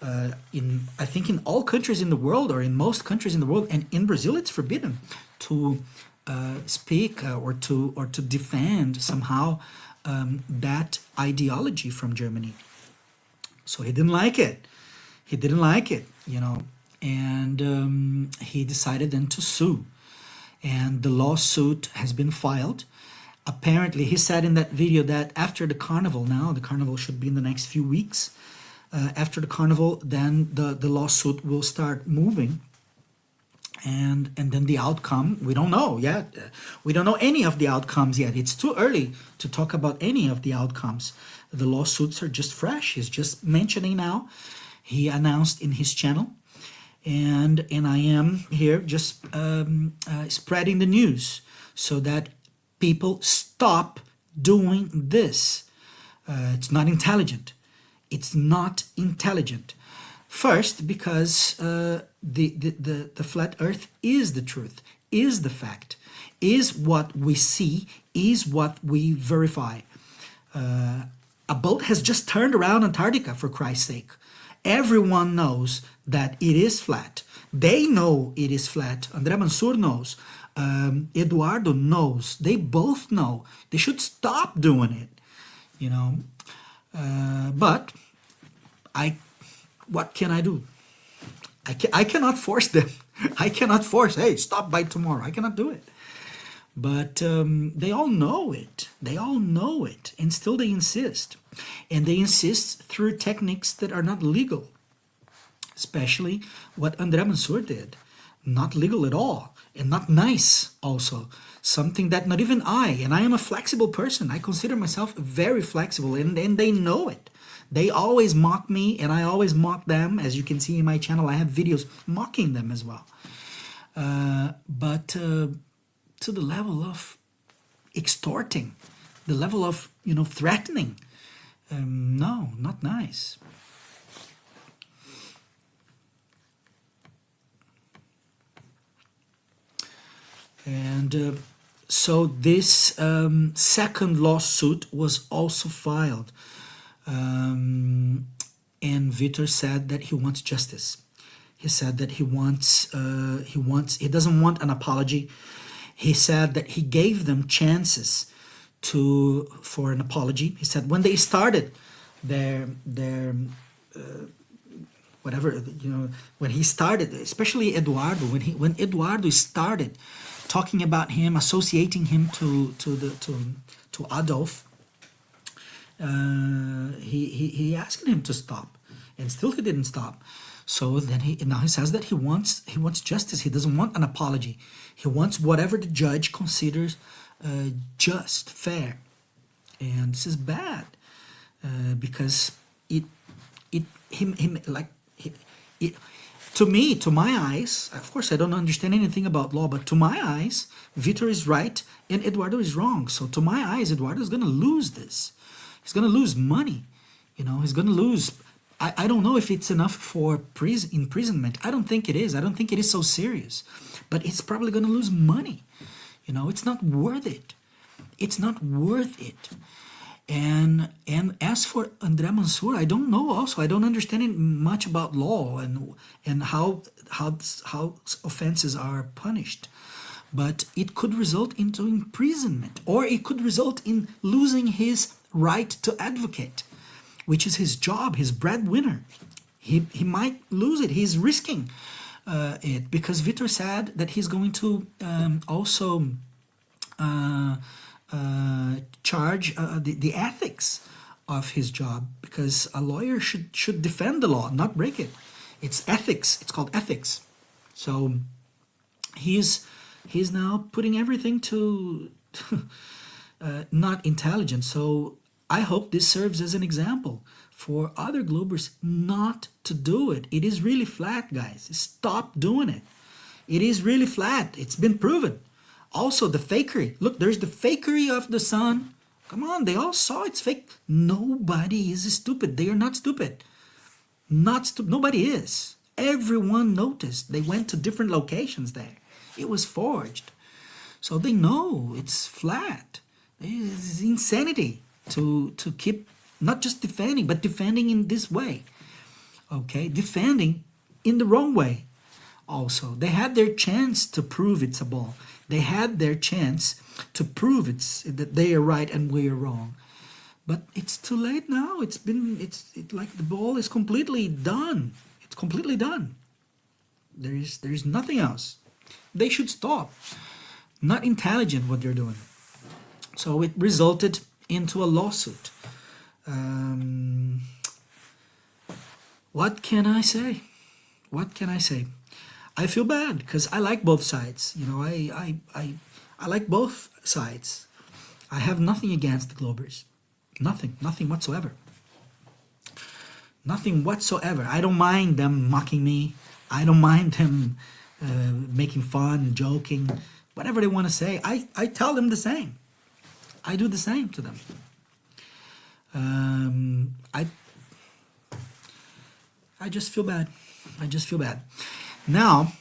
I think in all countries in the world, or in most countries in the world, and in Brazil, it's forbidden to speak or to defend somehow that ideology from Germany. So he didn't like it. He didn't like it, you know, and he decided then to sue. And the lawsuit has been filed. Apparently, he said in that video that after the carnival, now the carnival should be in the next few weeks. After the carnival, then the lawsuit will start moving. And then the outcome, we don't know yet. We don't know any of the outcomes yet. It's too early to talk about any of the outcomes. The lawsuits are just fresh. He's just mentioning now. He announced in his channel. And I am here just spreading the news so that people stop doing this. It's not intelligent. It's not intelligent. First, because the flat earth is the truth, is the fact, is what we see, is what we verify. A boat has just turned around Antarctica, for Christ's sake. Everyone knows that it is flat. They know it is flat. André Mansour knows. Eduardo knows. They both know. They should stop doing it, you know. But what can I do? I cannot force them. I cannot force, hey, stop by tomorrow. I cannot do it. But they all know it. They all know it. And still they insist. And they insist through techniques that are not legal. Especially what André Mansour did. Not legal at all. And not nice also. Something that not even and I am a flexible person. I consider myself very flexible. And they know it. They always mock me and I always mock them. As you can see in my channel, I have videos mocking them as well. But to the level of extorting, the level of, threatening. No, not nice. And so this second lawsuit was also filed. And Vitor said that he wants justice. He said that he doesn't want an apology. He said that he gave them chances for an apology. He said when they started their whatever, when he started, especially Eduardo, when Eduardo started talking about him, associating him to Adolf, he asked him to stop, and still he didn't stop. So then now he says that he wants justice. He doesn't want an apology. He wants whatever the judge considers just, fair. And this is bad because to me, to my eyes, of course I don't understand anything about law, but to my eyes, Vitor is right and Eduardo is wrong. So to my eyes, Eduardo is going to lose this. He's going to lose money. He's going to lose. I don't know if it's enough for imprisonment. I don't think it is. I don't think it is so serious. But it's probably going to lose money. It's not worth it. It's not worth it. And as for André Mansour, I don't know also. I don't understand much about law and how offenses are punished. But it could result into imprisonment, or it could result in losing his right to advocate, which is his job, his breadwinner. He might lose it. He's risking it because Vitor said that he's going to also charge the ethics of his job, because a lawyer should defend the law, not break it. It's ethics. It's called ethics. So he's now putting everything to not intelligent. So I hope this serves as an example for other Globers not to do it. It is really flat, guys. Stop doing it. It is really flat. It's been proven. Also, the fakery. Look, there's the fakery of the sun. Come on, they all saw it's fake. Nobody is stupid. They are not stupid. Nobody is. Everyone noticed. They went to different locations there. It was forged. So they know it's flat. It's insanity to keep not just defending, but defending in this way. Okay, defending in the wrong way. Also, they had their chance to prove it's a ball. They had their chance to prove that they are right and we are wrong. But it's too late now. It's like the ball is completely done. It's completely done. There is nothing else. They should stop. Not intelligent what they're doing. So it resulted into a lawsuit. What can I say? What can I say? I feel bad because I like both sides. I like both sides. I have nothing against the Globers. Nothing whatsoever. Nothing whatsoever. I don't mind them mocking me. I don't mind them making fun, joking, whatever they want to say. I tell them the same. I do the same to them. I just feel bad. I just feel bad. Now,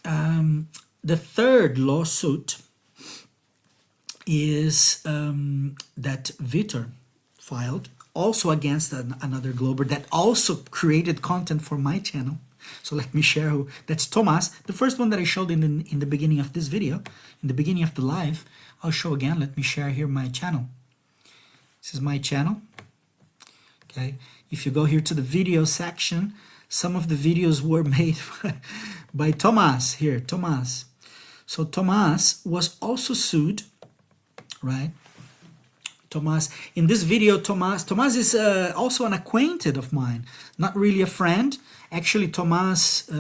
the third lawsuit is that Vitor filed, also against another Glober that also created content for my channel. So let me share who. That's Thomas, the first one that I showed in the beginning of this video, in the beginning of the live. I'll show again. Let me share here my channel. This is my channel. Okay, if you go here to the video section, some of the videos were made by Thomas here, Thomas. So Thomas was also sued, right? Thomas, in this video, Thomas is also an acquainted of mine, not really a friend. Actually, Thomas,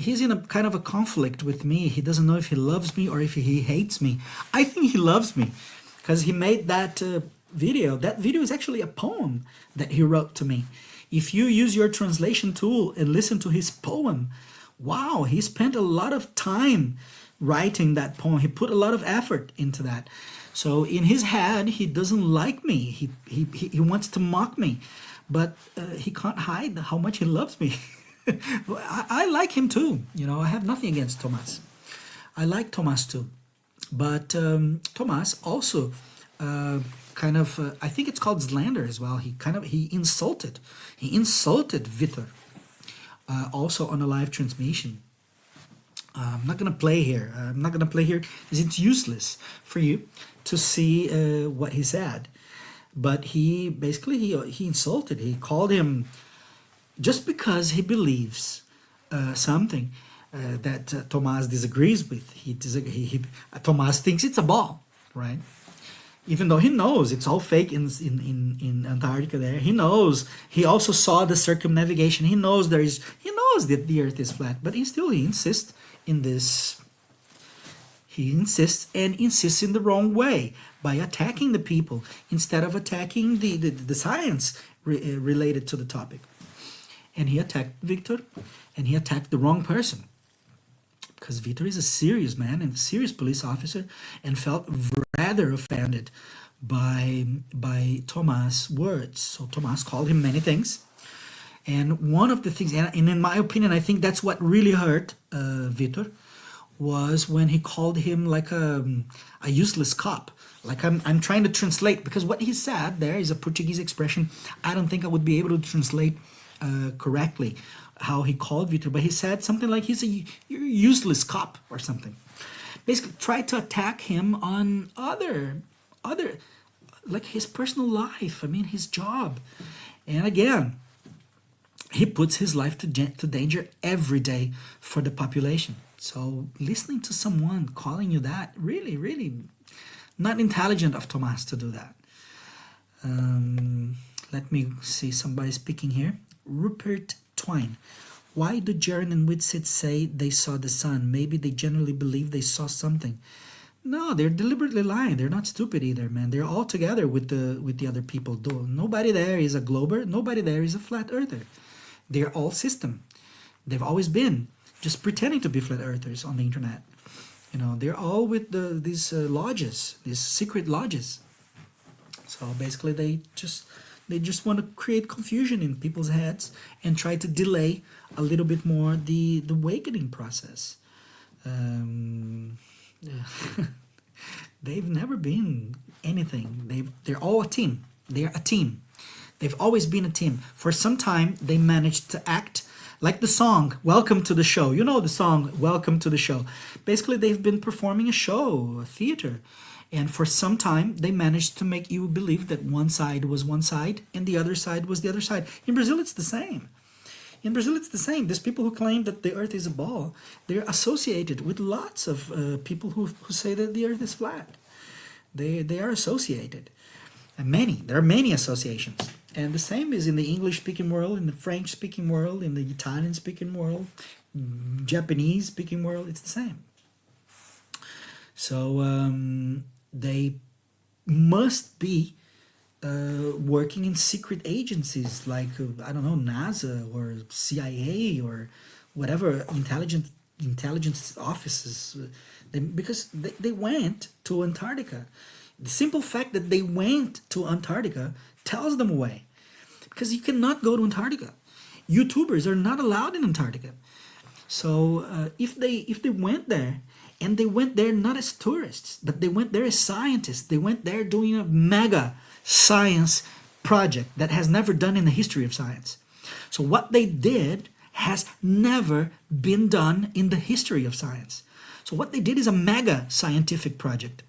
he's in a kind of a conflict with me. He doesn't know if he loves me or if he hates me. I think he loves me because he made that video. That video is actually a poem that he wrote to me. If you use your translation tool and listen to his poem, wow, he spent a lot of time writing that poem. He put a lot of effort into that. So in his head, he doesn't like me. He wants to mock me, but he can't hide how much he loves me. I like him too. You know, I have nothing against Thomas. I like Thomas too. But Thomas also I think it's called slander as well. He insulted Vitor also on a live transmission. I'm not gonna play here. I'm not gonna play here because it's useless for you to see what he said. But he basically he insulted. He called him just because he believes something that Thomas disagrees with. Thomas thinks it's a ball, right? Even though he knows it's all fake in Antarctica there. He knows. He also saw the circumnavigation. He knows that the Earth is flat, but he insists in this. He insists in the wrong way by attacking the people instead of attacking the science related to the topic. And he attacked Victor, and he attacked the wrong person. Because Vitor is a serious man and a serious police officer and felt rather offended by Thomas' words. So Thomas called him many things. And one of the things, and in my opinion, I think that's what really hurt Vitor, was when he called him like a useless cop. Like I'm trying to translate, because what he said there is a Portuguese expression. I don't think I would be able to translate correctly how he called Vitor, but he said something like you're a useless cop or something. Basically tried to attack him on other like his personal life, I mean his job. And again, he puts his life to danger every day for the population. So listening to someone calling you that, really, really not intelligent of Thomas to do that. Let me see somebody speaking here. Rupert Twine. Why do Jaren and Whitsitt say they saw the sun? Maybe they generally believe they saw something. No, they're deliberately lying. They're not stupid either, man. They're all together with the other people. Nobody there is a glober. Nobody there is a flat earther. They're all system. They've always been just pretending to be flat earthers on the internet. You know, they're all with these lodges, these secret lodges. So basically, they just want to create confusion in people's heads and try to delay a little bit more the awakening process. They've never been anything. They're all a team. They're a team. They've always been a team. For some time, they managed to act like the song "Welcome to the Show." You know the song "Welcome to the Show." Basically, they've been performing a show, a theater. And for some time, they managed to make you believe that one side was one side and the other side was the other side. In Brazil, it's the same. In Brazil, it's the same. There's people who claim that the earth is a ball. They're associated with lots of people who say that the earth is flat. They are associated. And there are many associations. And the same is in the English-speaking world, in the French-speaking world, in the Italian-speaking world, Japanese-speaking world. It's the same. So they must be working in secret agencies like, I don't know, NASA or CIA or whatever intelligence offices, because they went to Antarctica. The simple fact that they went to Antarctica tells them away, because you cannot go to Antarctica. YouTubers are not allowed in Antarctica. So if they went there And they went there not as tourists, but they went there as scientists. They went there doing a mega science project that has never done in the history of science. So what they did has never been done in the history of science. So what they did is a mega scientific project.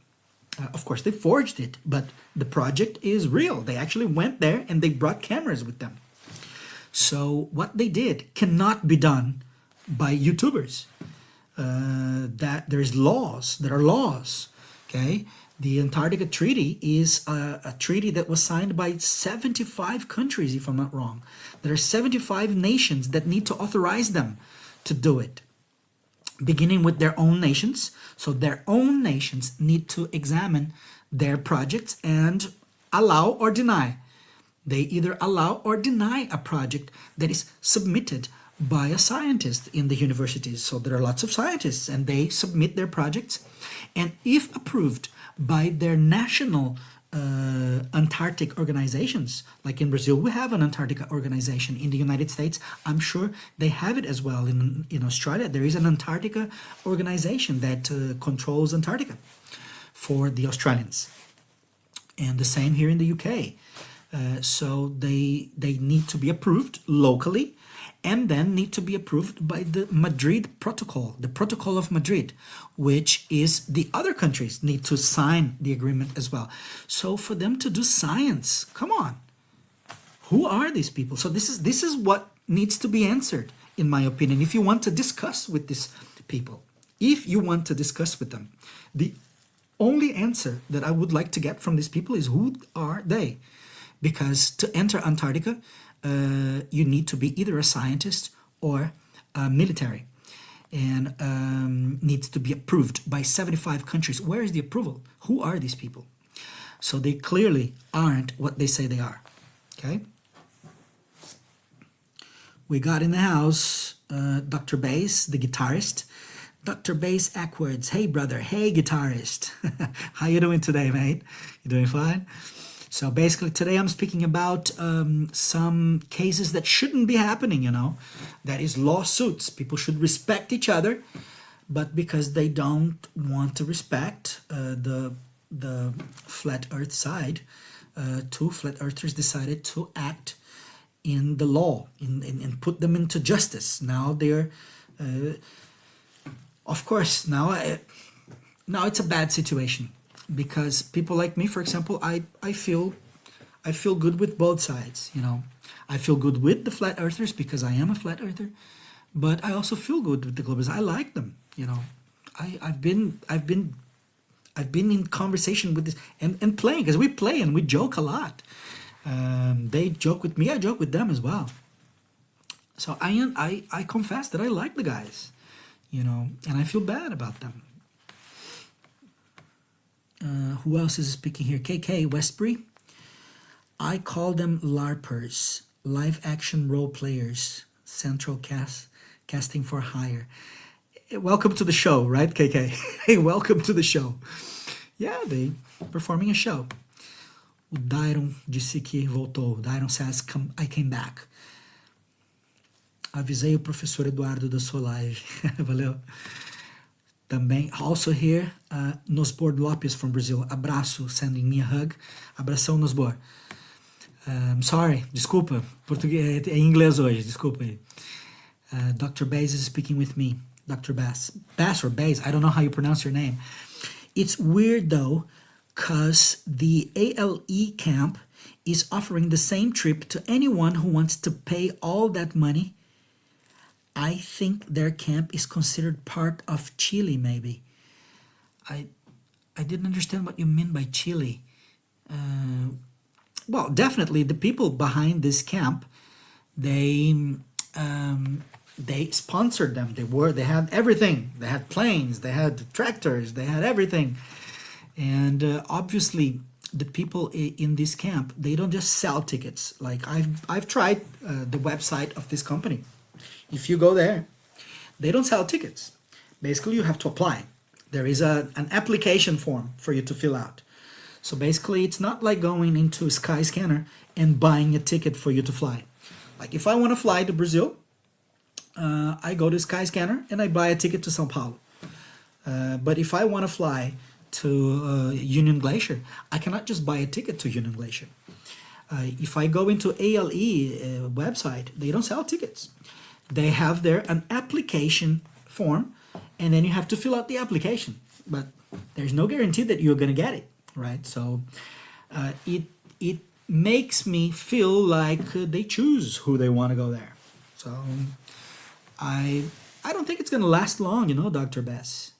Of course, they forged it, but the project is real. They actually went there and they brought cameras with them. So what they did cannot be done by YouTubers. That there's laws. There are laws. Okay, the Antarctica Treaty is a treaty that was signed by 75 countries, if I'm not wrong. There are 75 nations that need to authorize them to do it, beginning with their own nations. So their own nations need to examine their projects and allow or deny. They either allow or deny a project that is submitted by a scientist in the universities. So there are lots of scientists and they submit their projects. And if approved by their national Antarctic organizations, like in Brazil, we have an Antarctica organization. In the United States, I'm sure they have it as well. In Australia, there is an Antarctica organization that controls Antarctica for the Australians. And the same here in the UK. So they need to be approved locally and then need to be approved by the Madrid Protocol, the Protocol of Madrid, which is the other countries need to sign the agreement as well. So for them to do science, come on, who are these people? So this is what needs to be answered, in my opinion, if you want to discuss with these people. If you want to discuss with them, the only answer that I would like to get from these people is who are they? Because to enter Antarctica, you need to be either a scientist or military, and needs to be approved by 75 countries. Where is the approval? Who are these people? So they clearly aren't what they say they are. Okay. We got in the house Dr. Bass, the guitarist. Dr. Bass Ackwards. Hey, brother. Hey, guitarist. How you doing today, mate? You doing fine? So basically today I'm speaking about some cases that shouldn't be happening, that is lawsuits. People should respect each other, but because they don't want to respect the flat earth side, two flat earthers decided to act in the law and put them into justice. Now they're, of course, now it's a bad situation. Because people like me, for example, I feel good with both sides. I feel good with the flat earthers because I am a flat earther, but I also feel good with the globalists. I like them. I've been in conversation with this and playing, because we play and we joke a lot. They joke with me, I joke with them as well. So I confess that I like the guys, and I feel bad about them. Who else is speaking here? KK Westbury. I call them LARPers, live action role players, central casting for hire. Welcome to the show, right, KK? Hey, welcome to the show. Yeah, they performing a show. O Dairon disse que voltou. Dairon says, I came back. Avisei o professor Eduardo da sua live. Valeu. Também, also here, Nosbor Lopes from Brazil. Abraço, sending me a hug. Abração, Nosbor. Sorry, desculpa. Português, é inglês hoje, desculpa aí. Dr. Bass is speaking with me. Dr. Bass. Bass or Bass, I don't know how you pronounce your name. It's weird though, because the ALE camp is offering the same trip to anyone who wants to pay all that money. I think their camp is considered part of Chile, maybe. I didn't understand what you mean by Chile. Well, definitely the people behind this camp, they sponsored them. They had everything. They had planes, they had tractors, they had everything. And obviously the people in this camp, they don't just sell tickets. Like I've tried the website of this company. If you go there, they don't sell tickets. Basically, you have to apply. There is an application form for you to fill out. So basically, it's not like going into Skyscanner and buying a ticket for you to fly. Like if I want to fly to Brazil, I go to Skyscanner and I buy a ticket to São Paulo. But if I want to fly to Union Glacier, I cannot just buy a ticket to Union Glacier. If I go into ALE website, they don't sell tickets. They have there an application form, and then you have to fill out the application. But there's no guarantee that you're going to get it, right? So it makes me feel like they choose who they want to go there. So I don't think it's going to last long, you know, Dr. Bass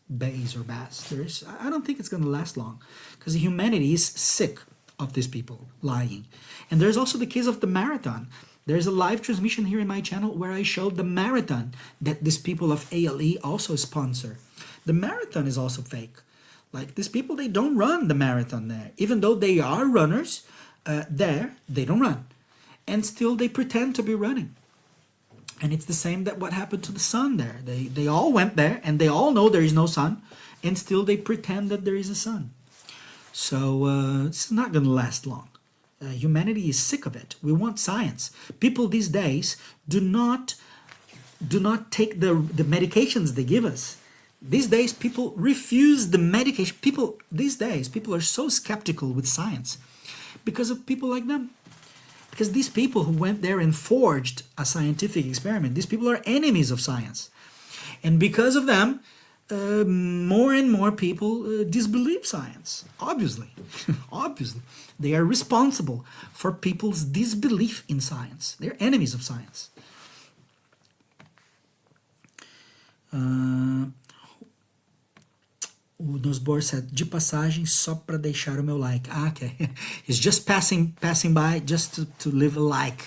or Bass. I don't think it's going to last long because humanity is sick of these people lying. And there's also the case of the marathon. There's a live transmission here in my channel where I showed the marathon that these people of ALE also sponsor. The marathon is also fake. Like these people, they don't run the marathon there. Even though they are runners there, they don't run. And still they pretend to be running. And it's the same that what happened to the sun there. They all went there and they all know there is no sun. And still they pretend that there is a sun. So it's not going to last long. Humanity is sick of it. We want science. People these days do not take the medications they give us. These days, people refuse the medication. These days, people are so skeptical with science because of people like them. Because these people who went there and forged a scientific experiment, these people are enemies of science. And because of them, more and more people disbelieve science, obviously. Obviously. They are responsible for people's disbelief in science. They're enemies of science. O Nosbor said, de passagem, só para deixar o meu like. Okay. He's just passing by just to leave a like.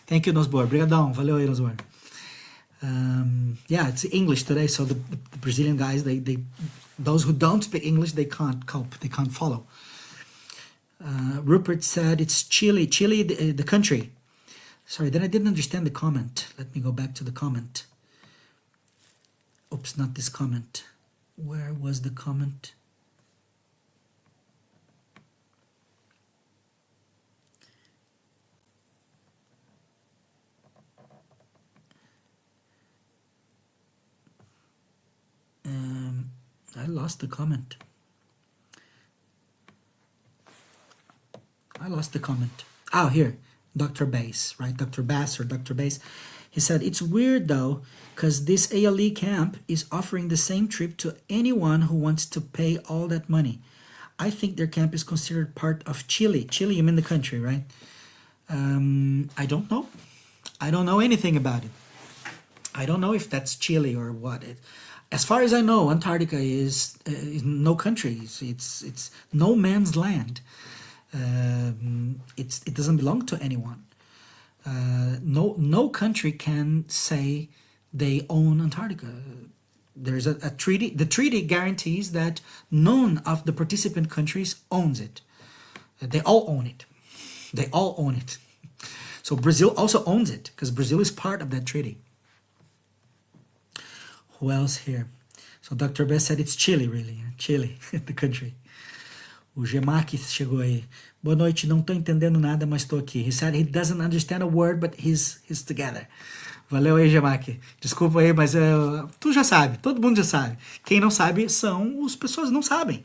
Thank you, Nosbor. Obrigadão. Valeu aí, Nosbor. Yeah, it's English today, so the Brazilian guys, those who don't speak English, they can't cope, they can't follow. Rupert said it's Chile, the country. Sorry, then I didn't understand the comment. Let me go back to the comment. Oops, not this comment. Where was the comment? I lost the comment. Oh, here. Dr. Bass, right? Dr. Bass or Dr. Bass. He said, it's weird though, because this ALE camp is offering the same trip to anyone who wants to pay all that money. I think their camp is considered part of Chile. Chile, you mean the country, right? I don't know. I don't know anything about it. I don't know if that's Chile or what. As far as I know, Antarctica is no country. It's no man's land. It doesn't belong to anyone. No country can say they own Antarctica. There's a treaty. The treaty guarantees that none of the participant countries owns it. They all own it. They all own it. So Brazil also owns it because Brazil is part of that treaty. Who else here? So Dr. Bess said it's Chile, really. Chile, the country. O Gemac chegou aí. Boa noite, não estou entendendo nada, mas estou aqui. He said he doesn't understand a word, but he's together. Valeu aí, Gemac. Desculpa aí, mas tu já sabe, todo mundo já sabe. Quem não sabe são as pessoas que não sabem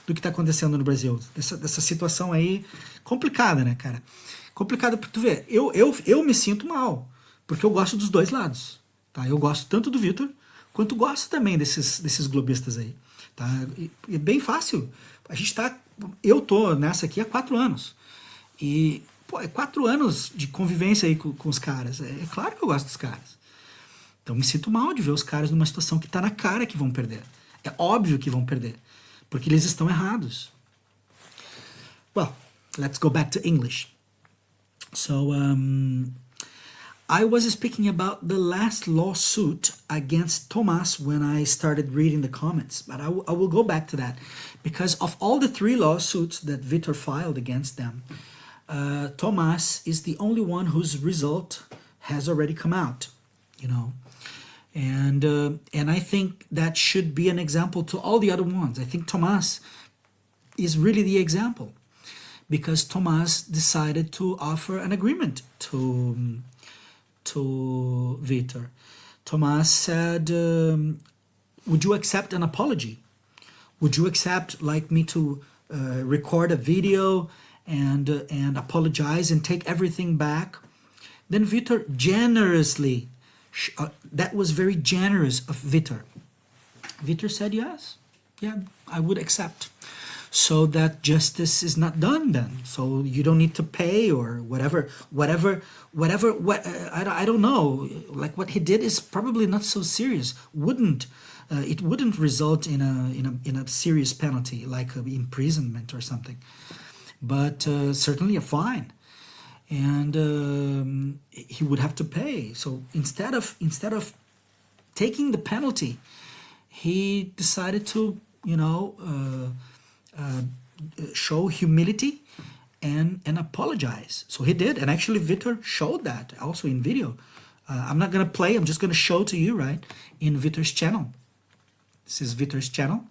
do que está acontecendo no Brasil. Dessa situação aí complicada, né, cara? Complicado porque tu vê, eu me sinto mal, porque eu gosto dos dois lados. Tá? Eu gosto tanto do Vitor, quanto gosto também desses globistas aí. Tá? E é bem fácil. Eu tô nessa aqui há 4 anos. E, pô, é 4 anos de convivência aí com os caras. É claro que eu gosto dos caras. Então me sinto mal de ver os caras numa situação que tá na cara que vão perder. É óbvio que vão perder. Porque eles estão errados. Well, let's go back to English. So, I was speaking about the last lawsuit against Thomas when I started reading the comments, but I will go back to that because of all the 3 lawsuits that Vitor filed against them, Thomas is the only one whose result has already come out, you know, and I think that should be an example to all the other ones. I think Thomas is really the example because Thomas decided to offer an agreement to Vitor. Thomas said, would you accept an apology? Would you accept like me to record a video and apologize and take everything back? Then Vitor generously, that was very generous of Vitor. Vitor said yes, yeah, I would accept. So that justice is not done then. So you don't need to pay or whatever. I don't know. Like what he did is probably not so serious. It wouldn't result in a serious penalty like imprisonment or something, but certainly a fine, and he would have to pay. So instead of taking the penalty, he decided to show humility and apologize. So he did, and actually Vitor showed that also in video. I'm not gonna play. I'm just gonna show to you right in Vitor's channel. This is Vitor's channel.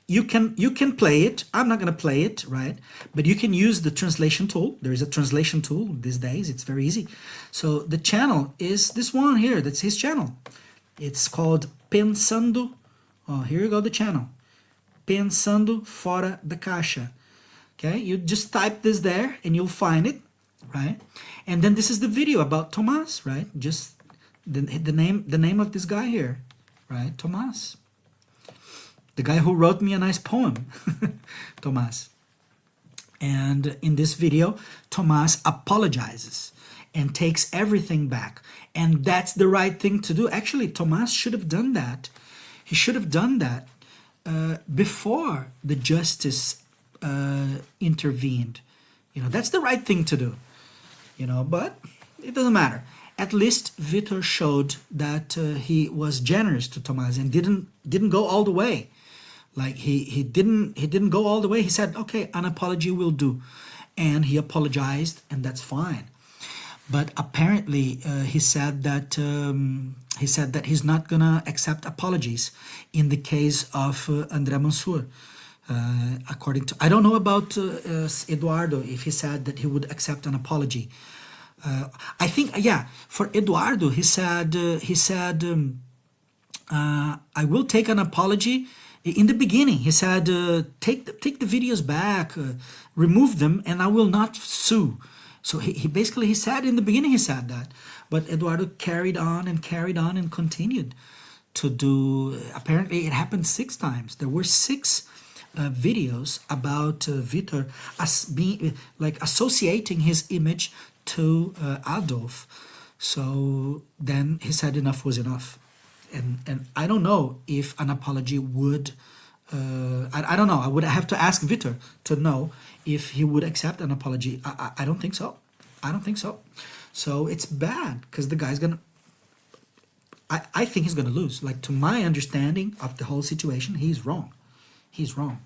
You can play it. I'm not gonna play it, right? But you can use the translation tool. There is a translation tool these days. It's very easy. So the channel is this one here. That's his channel. It's called Pensando. Oh, here you go, the channel. Pensando fora da caixa. Okay, you just type this there and you'll find it, right? And then this is the video about Tomás, right? Just the name of this guy here, right? Tomás, the guy who wrote me a nice poem, Tomás. And in this video, Tomás apologizes and takes everything back, and that's the right thing to do. Actually, Tomás should have done that. He should have done that before the justice intervened. That's the right thing to do. But it doesn't matter. At least Vitor showed that he was generous to Tomás and didn't go all the way. Like he didn't go all the way. He said, okay, an apology will do, and he apologized, and that's fine. But apparently he said that he's not gonna accept apologies in the case of André Mansur. According to, I don't know about Eduardo, if he said that he would accept an apology. I think, yeah, for Eduardo, he said I will take an apology. In the beginning, he said, take the videos back, remove them, and I will not sue. So he basically, he said in the beginning, he said that. But Eduardo carried on and continued to do. Apparently, it happened 6 times. There were 6 videos about Vitor as being like associating his image to Adolf. So then he said enough was enough. And I don't know if an apology would, I don't know, I would have to ask Vitor to know if he would accept an apology. I don't think so. I don't think so. So it's bad because the guy's gonna, I think he's gonna lose. Like, to my understanding of the whole situation, he's wrong. He's wrong.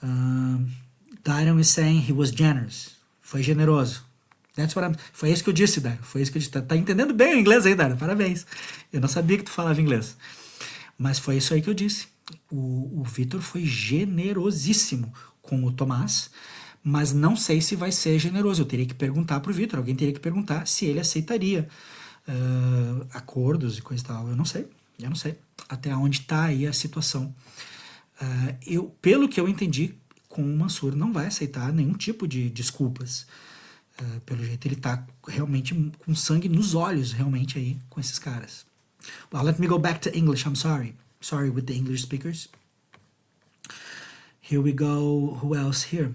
Dairon is saying he was generous. Foi generoso. That's what I'm... Foi isso que eu disse, Dairon. Foi isso que eu disse. Tá entendendo bem o inglês aí, Dairon. Parabéns. Eu não sabia que tu falava inglês. Mas foi isso aí que eu disse. O Vitor foi generosíssimo com o Tomás, mas não sei se vai ser generoso. Eu teria que perguntar pro Vitor. Alguém teria que perguntar se ele aceitaria acordos e coisa e tal. Eu não sei. Até onde tá aí a situação. Pelo que eu entendi, com o Mansur não vai aceitar nenhum tipo de desculpas. Pelo jeito ele tá realmente com sangue nos olhos, realmente, aí com esses caras. Well, let me go back to English. I'm sorry with the English speakers. Here we go. Who else here?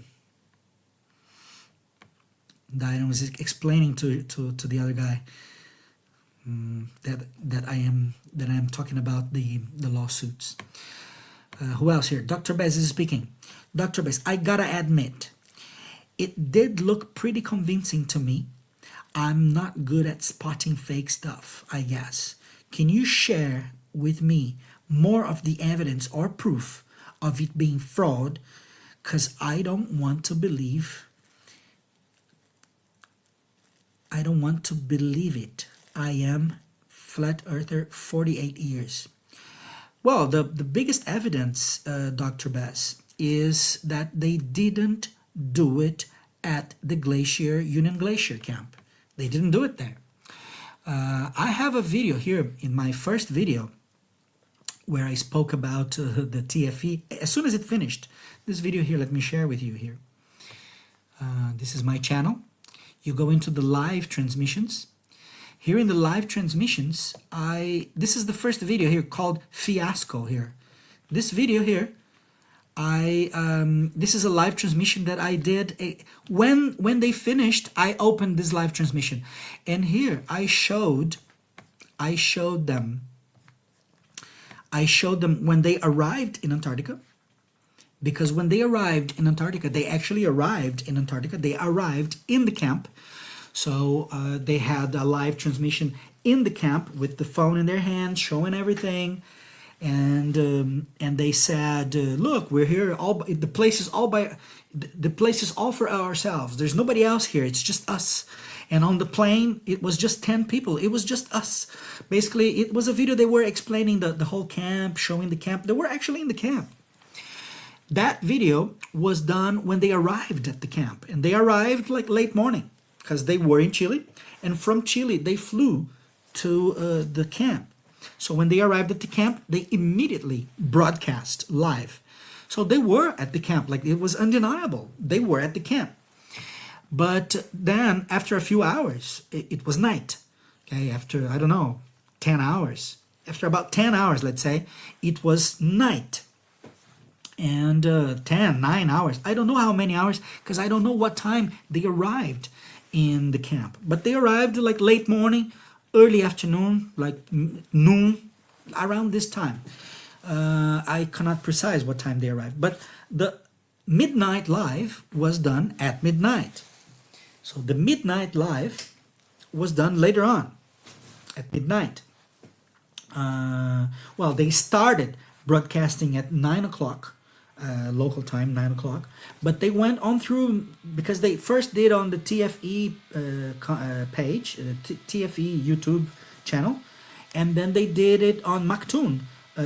Dairon is explaining to the other guy that I am talking about the lawsuits. Who else here? Dr. Bez is speaking. Dr. Bez, I gotta admit, it did look pretty convincing to me. I'm not good at spotting fake stuff, I guess. Can you share with me more of the evidence or proof of it being fraud? Because I don't want to believe it. I am flat earther 48 years. Well, the biggest evidence, Dr. Bass, is that they didn't do it at the Union Glacier camp. They didn't do it there. I have a video here in my first video where I spoke about the TFE. As soon as it finished, this video here, let me share with you here. This is my channel. You go into the live transmissions. Here in the live transmissions, this is the first video here called Fiasco here. This video here, this is a live transmission that I did. When they finished, I opened this live transmission. And here I showed them when they arrived in Antarctica. Because when they arrived in Antarctica, they actually arrived in Antarctica. They arrived in the camp. So they had a live transmission in the camp with the phone in their hands, showing everything. And they said, look, we're here. The place is all for ourselves. There's nobody else here. It's just us. And on the plane, it was just 10 people. It was just us. Basically, it was a video. They were explaining the whole camp, showing the camp. They were actually in the camp. That video was done when they arrived at the camp. And they arrived like late morning because they were in Chile. And from Chile, they flew to the camp. So when they arrived at the camp, they immediately broadcast live. So they were at the camp. Like, it was undeniable. They were at the camp. But then after a few hours, it was night. Okay, after, I don't know, 10 hours. After about 10 hours, let's say, it was night. And 9 hours. I don't know how many hours, because I don't know what time they arrived in the camp. But they arrived like late morning, early afternoon, like noon, around this time. I cannot precise what time they arrived. But the midnight live was done at midnight. So the midnight live was done later on, at midnight. Well, they started broadcasting at 9 o'clock. Local time, 9 o'clock. But they went on through, because they first did on the TFE page, TFE YouTube channel, and then they did it on Maktoon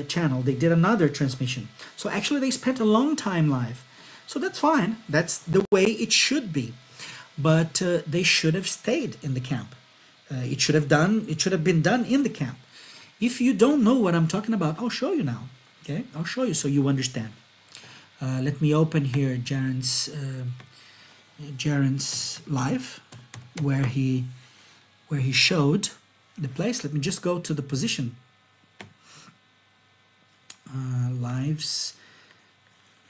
channel. They did another transmission. So actually they spent a long time live. So that's fine. That's the way it should be. But they should have stayed in the camp. It should have been done in the camp. If you don't know what I'm talking about, I'll show you now. Okay, I'll show you so you understand. Let me open here Jaren's live, where he showed the place. Let me just go to the position. Lives.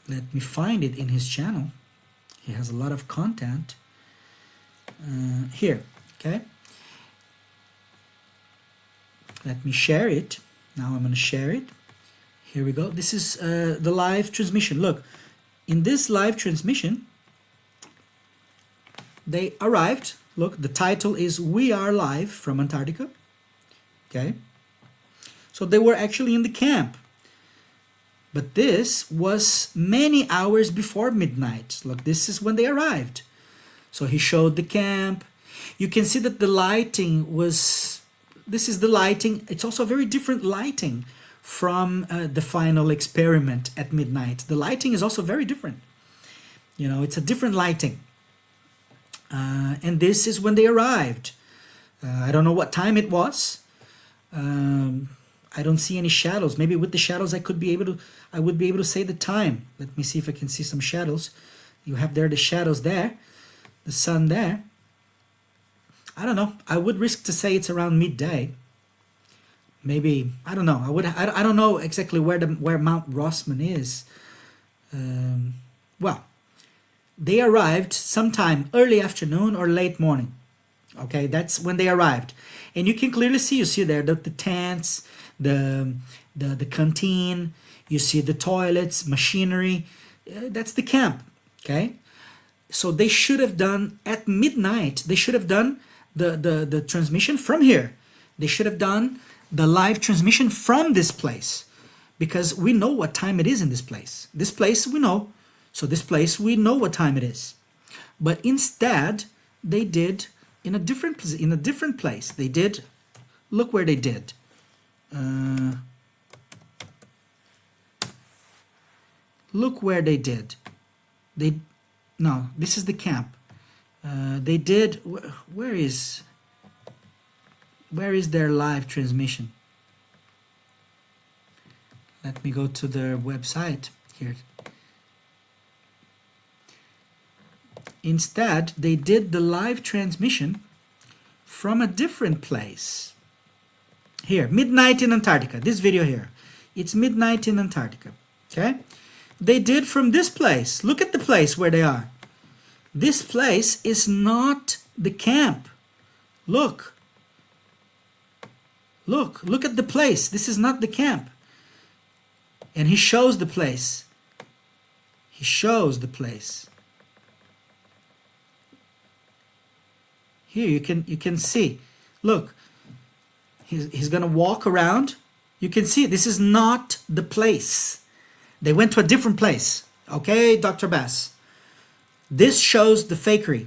Let me find it in his channel. He has a lot of content. Here, okay. Let me share it. Now I'm going to share it. Here we go. This is the live transmission. Look, in this live transmission, they arrived. Look, the title is "We Are Live from Antarctica." Okay. So they were actually in the camp. But this was many hours before midnight. Look, this is when they arrived. So he showed the camp. You can see that the lighting was... This is the lighting. It's also very different lighting from the final experiment at midnight. The lighting is also very different. You know, it's a different lighting. And this is when they arrived. I don't know what time it was. I don't see any shadows. Maybe with the shadows I would be able to say the time. Let me see if I can see some shadows. You have there the shadows there, the sun there. I don't know. I would risk to say it's around midday. Maybe, I don't know. I don't know exactly where Mount Rossmann is. Well, they arrived sometime early afternoon or late morning. Okay, that's when they arrived. And you can clearly see, you see there the tents, the canteen, you see the toilets, machinery. That's the camp. Okay, so they should have done at midnight. They should have done the transmission from here. They should have done the live transmission from this place, because we know what time it is in this place. This place we know, so this place we know what time it is. But instead, they did in a different place. They did. Look where they did. Look where they did. No, this is the camp. They did. Where is their live transmission? Let me go to their website here. Instead, they did the live transmission from a different place. Here, midnight in Antarctica. This video here. It's midnight in Antarctica. Okay? They did from this place. Look at the place where they are. This place is not the camp. Look. Look at the place. This is not the camp. And he shows the place. He shows the place. Here you can see. Look. He's going to walk around. You can see this is not the place. They went to a different place. Okay, Dr. Bass. This shows the fakery.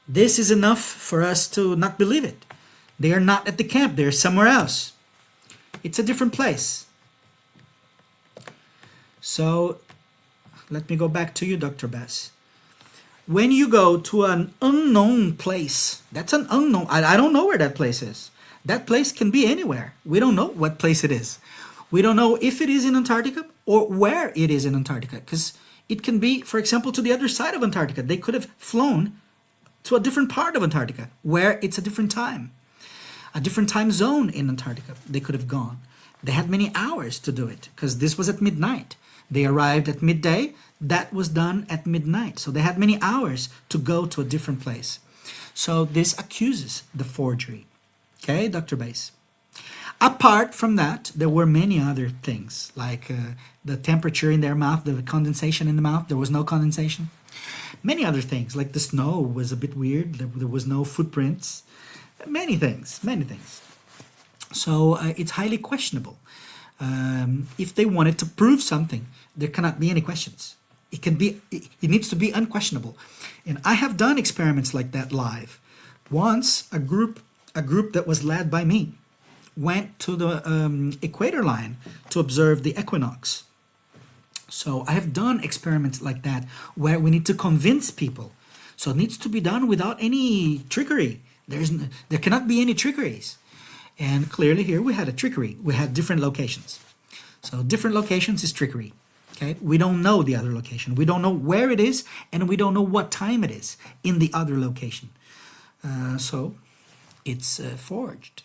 This is enough for us to not believe it. They are not at the camp. They're somewhere else. It's a different place. So, let me go back to you, Dr. Bass. When you go to an unknown place, that's an unknown. I don't know where that place is. That place can be anywhere. We don't know what place it is. We don't know if it is in Antarctica or where it is in Antarctica, because it can be, for example, to the other side of Antarctica. They could have flown to a different part of Antarctica where it's a different time zone in Antarctica. They could have gone. They had many hours to do it because this was at midnight. They arrived at midday. That was done at midnight. So they had many hours to go to a different place. So this accuses the forgery. Okay, Dr. Bass. Apart from that, there were many other things, like the temperature in their mouth, the condensation in the mouth. There was no condensation. Many other things, like the snow was a bit weird. There was no footprints. Many things. So it's highly questionable. If they wanted to prove something, there cannot be any questions. It needs to be unquestionable. And I have done experiments like that live. Once, a group that was led by me went to the equator line to observe the equinox. So I have done experiments like that where we need to convince people. So it needs to be done without any trickery. There cannot be any trickeries. And clearly here we had a trickery. We had different locations. So different locations is trickery. Okay? We don't know the other location. We don't know where it is, and we don't know what time it is in the other location. So it's forged.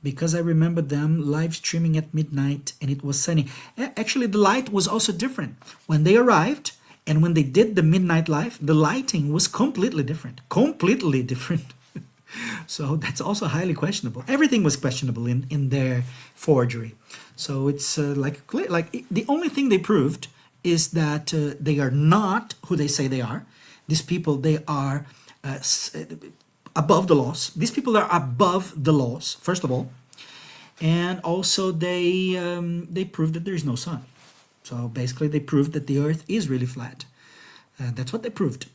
Because I remember them live streaming at midnight and it was sunny. Actually, the light was also different. When they arrived and when they did the midnight live, the lighting was completely different. Completely different. So that's also highly questionable. Everything was questionable in their forgery. So it's like the only thing they proved is that they are not who they say they are. These people, they are above the laws. These people are above the laws, first of all. And also they proved that there is no sun. So basically they proved that the earth is really flat. That's what they proved.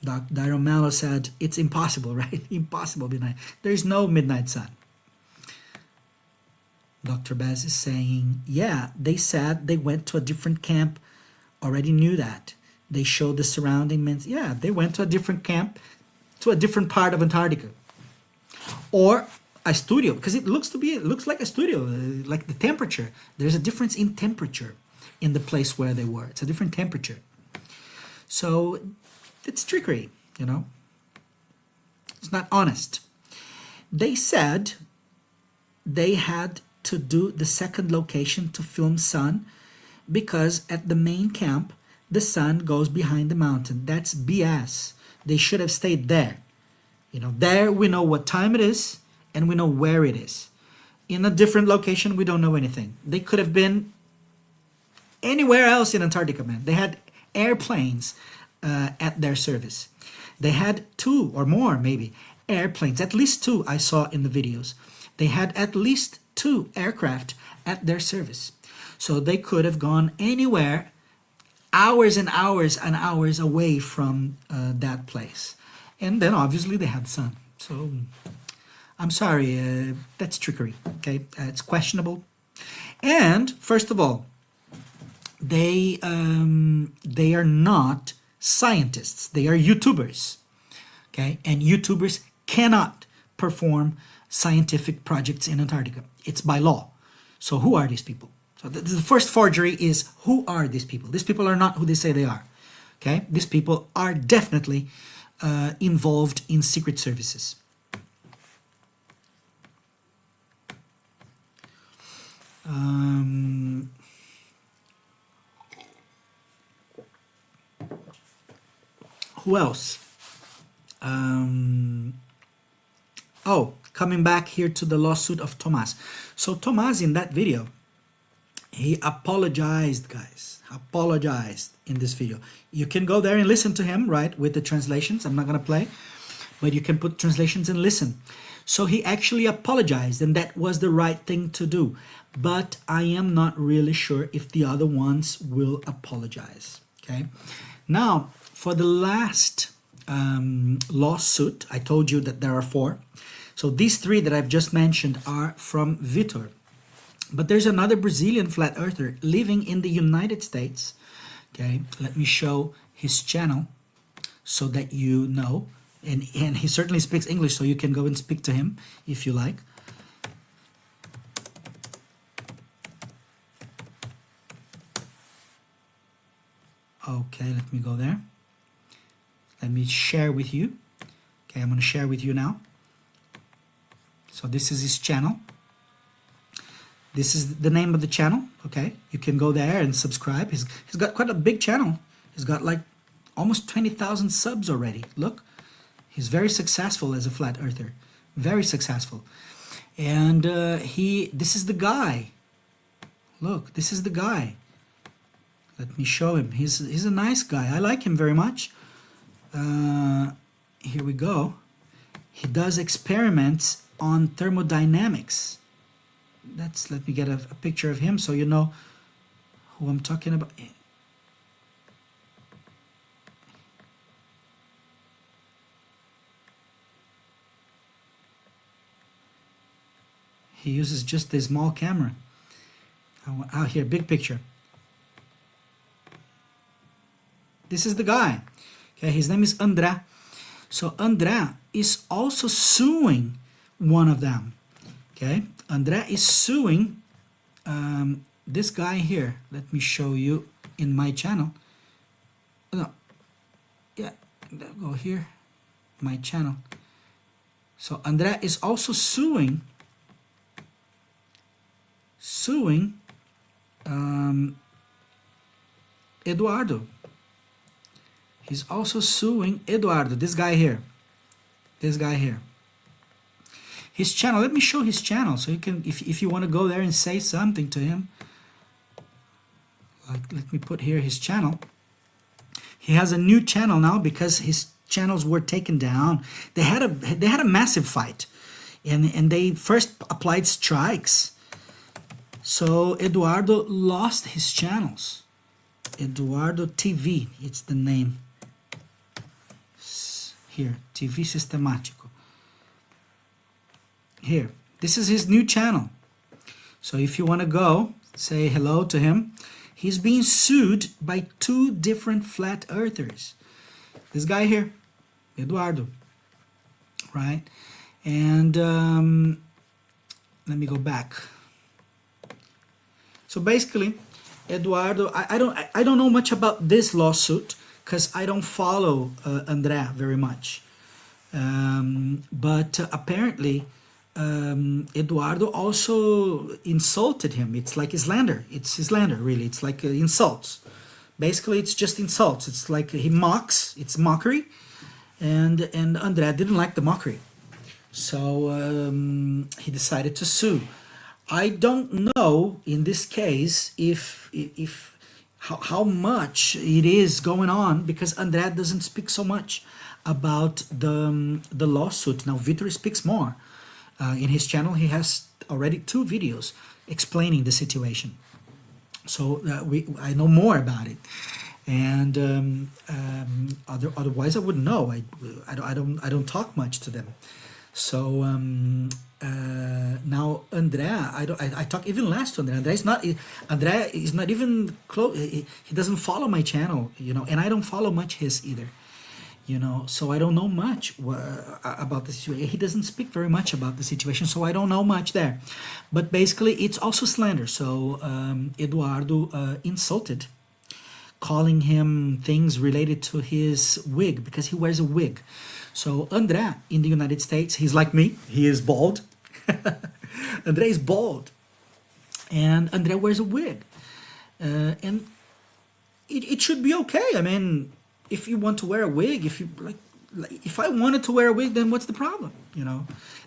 Dr. Mallow said, it's impossible, right? Impossible midnight. There is no midnight sun. Dr. Baz is saying, yeah, they said they went to a different camp. Already knew that. They showed the surrounding men. Yeah, they went to a different camp, to a different part of Antarctica. Or a studio, because it looks like a studio, like the temperature. There's a difference in temperature in the place where they were. It's a different temperature. So it's trickery, you know. It's not honest. They said they had to do the second location to film sun because at the main camp, the sun goes behind the mountain. That's BS. They should have stayed there. You know, there we know what time it is and we know where it is. In a different location, we don't know anything. They could have been anywhere else in Antarctica, man. They had airplanes at their service. They had 2 or more, maybe, airplanes. At least 2 I saw in the videos. They had at least 2 aircraft at their service. So they could have gone anywhere, hours and hours and hours away from that place. And then obviously they had sun. So I'm sorry, that's trickery, okay? It's questionable. And first of all, they are not scientists. They are YouTubers. okay? And YouTubers cannot perform scientific projects in Antarctica. It's by law. So who are these people? So the first forgery is, who are these people? These people are not who they say they are, okay? These people are definitely involved in secret services. Who else? Oh, coming back here to the lawsuit of Thomas. So Thomas, in that video, he apologized, guys. Apologized in this video. You can go there and listen to him, right, with the translations. I'm not going to play, but you can put translations and listen. So he actually apologized, and that was the right thing to do. But I am not really sure if the other ones will apologize, okay? Now, for the last lawsuit, I told you that there are 4. So these 3 that I've just mentioned are from Vitor. But there's another Brazilian flat earther living in the United States. Okay, let me show his channel so that you know. And he certainly speaks English, so you can go and speak to him if you like. Okay, let me go there. Let me share with you. Okay, I'm going to share with you now. So this is his channel. This is the name of the channel. Okay, you can go there and subscribe. He's got quite a big channel. He's got like almost 20,000 subs already. Look, he's very successful as a flat earther. Very successful. And this is the guy. Look, this is the guy. Let me show him. He's a nice guy. I like him very much. Here we go. He does experiments on thermodynamics. Let me get a picture of him so you know who I'm talking about. He uses just a small camera. Out here, big picture. This is the guy. Okay, his name is André. So André is also suing one of them. Okay, André is suing this guy here. Let me show you in my channel. No, yeah, go here, my channel. So André is also suing Eduardo. He's also suing Eduardo, this guy here. This guy here. His channel, let me show his channel so you can, if you want to go there and say something to him. Like, let me put here his channel. He has a new channel now because his channels were taken down. They had a massive fight, and they first applied strikes. So Eduardo lost his channels. Eduardo TV, it's the name. Here, TV Sistemático. Here, this is his new channel. So if you want to go, say hello to him. He's being sued by 2 different flat earthers. This guy here, Eduardo, right? And let me go back. So basically, Eduardo, I don't know much about this lawsuit because I don't follow André very much. But apparently, Eduardo also insulted him. It's like slander. It's slander, really. It's like insults. Basically, it's just insults. It's like he mocks. It's mockery. And André didn't like the mockery. So he decided to sue. I don't know in this case if how much it is going on because André doesn't speak so much about the lawsuit. Now Vitor speaks more. In his channel, he has already 2 videos explaining the situation. So I know more about it, and otherwise I wouldn't know. I don't talk much to them. So now André, I talk even less to André. André is not even close. He doesn't follow my channel, you know, and I don't follow much his either. So I don't know much about the situation. He doesn't speak very much about the situation, so I don't know much there. But basically, it's also slander. So Eduardo insulted, calling him things related to his wig because he wears a wig. So André in the United States, he's like me. He is bald. André is bald, and André wears a wig, and it should be okay. I mean, if you want to wear a wig, if you like, if I wanted to wear a wig, then what's the problem?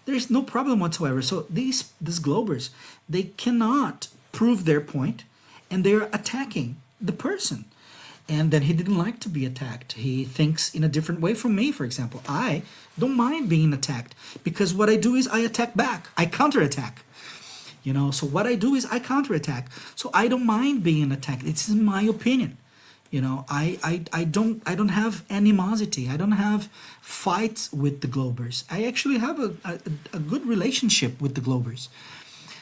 There's no problem whatsoever. So these Globers, they cannot prove their point, and they're attacking the person. And then he didn't like to be attacked. He thinks in a different way from me, for example. I don't mind being attacked because what I do is I attack back. I counterattack. So what I do is I counterattack. So I don't mind being attacked. It's my opinion. I don't have animosity. I don't have fights with the Globers. I actually have a good relationship with the Globers.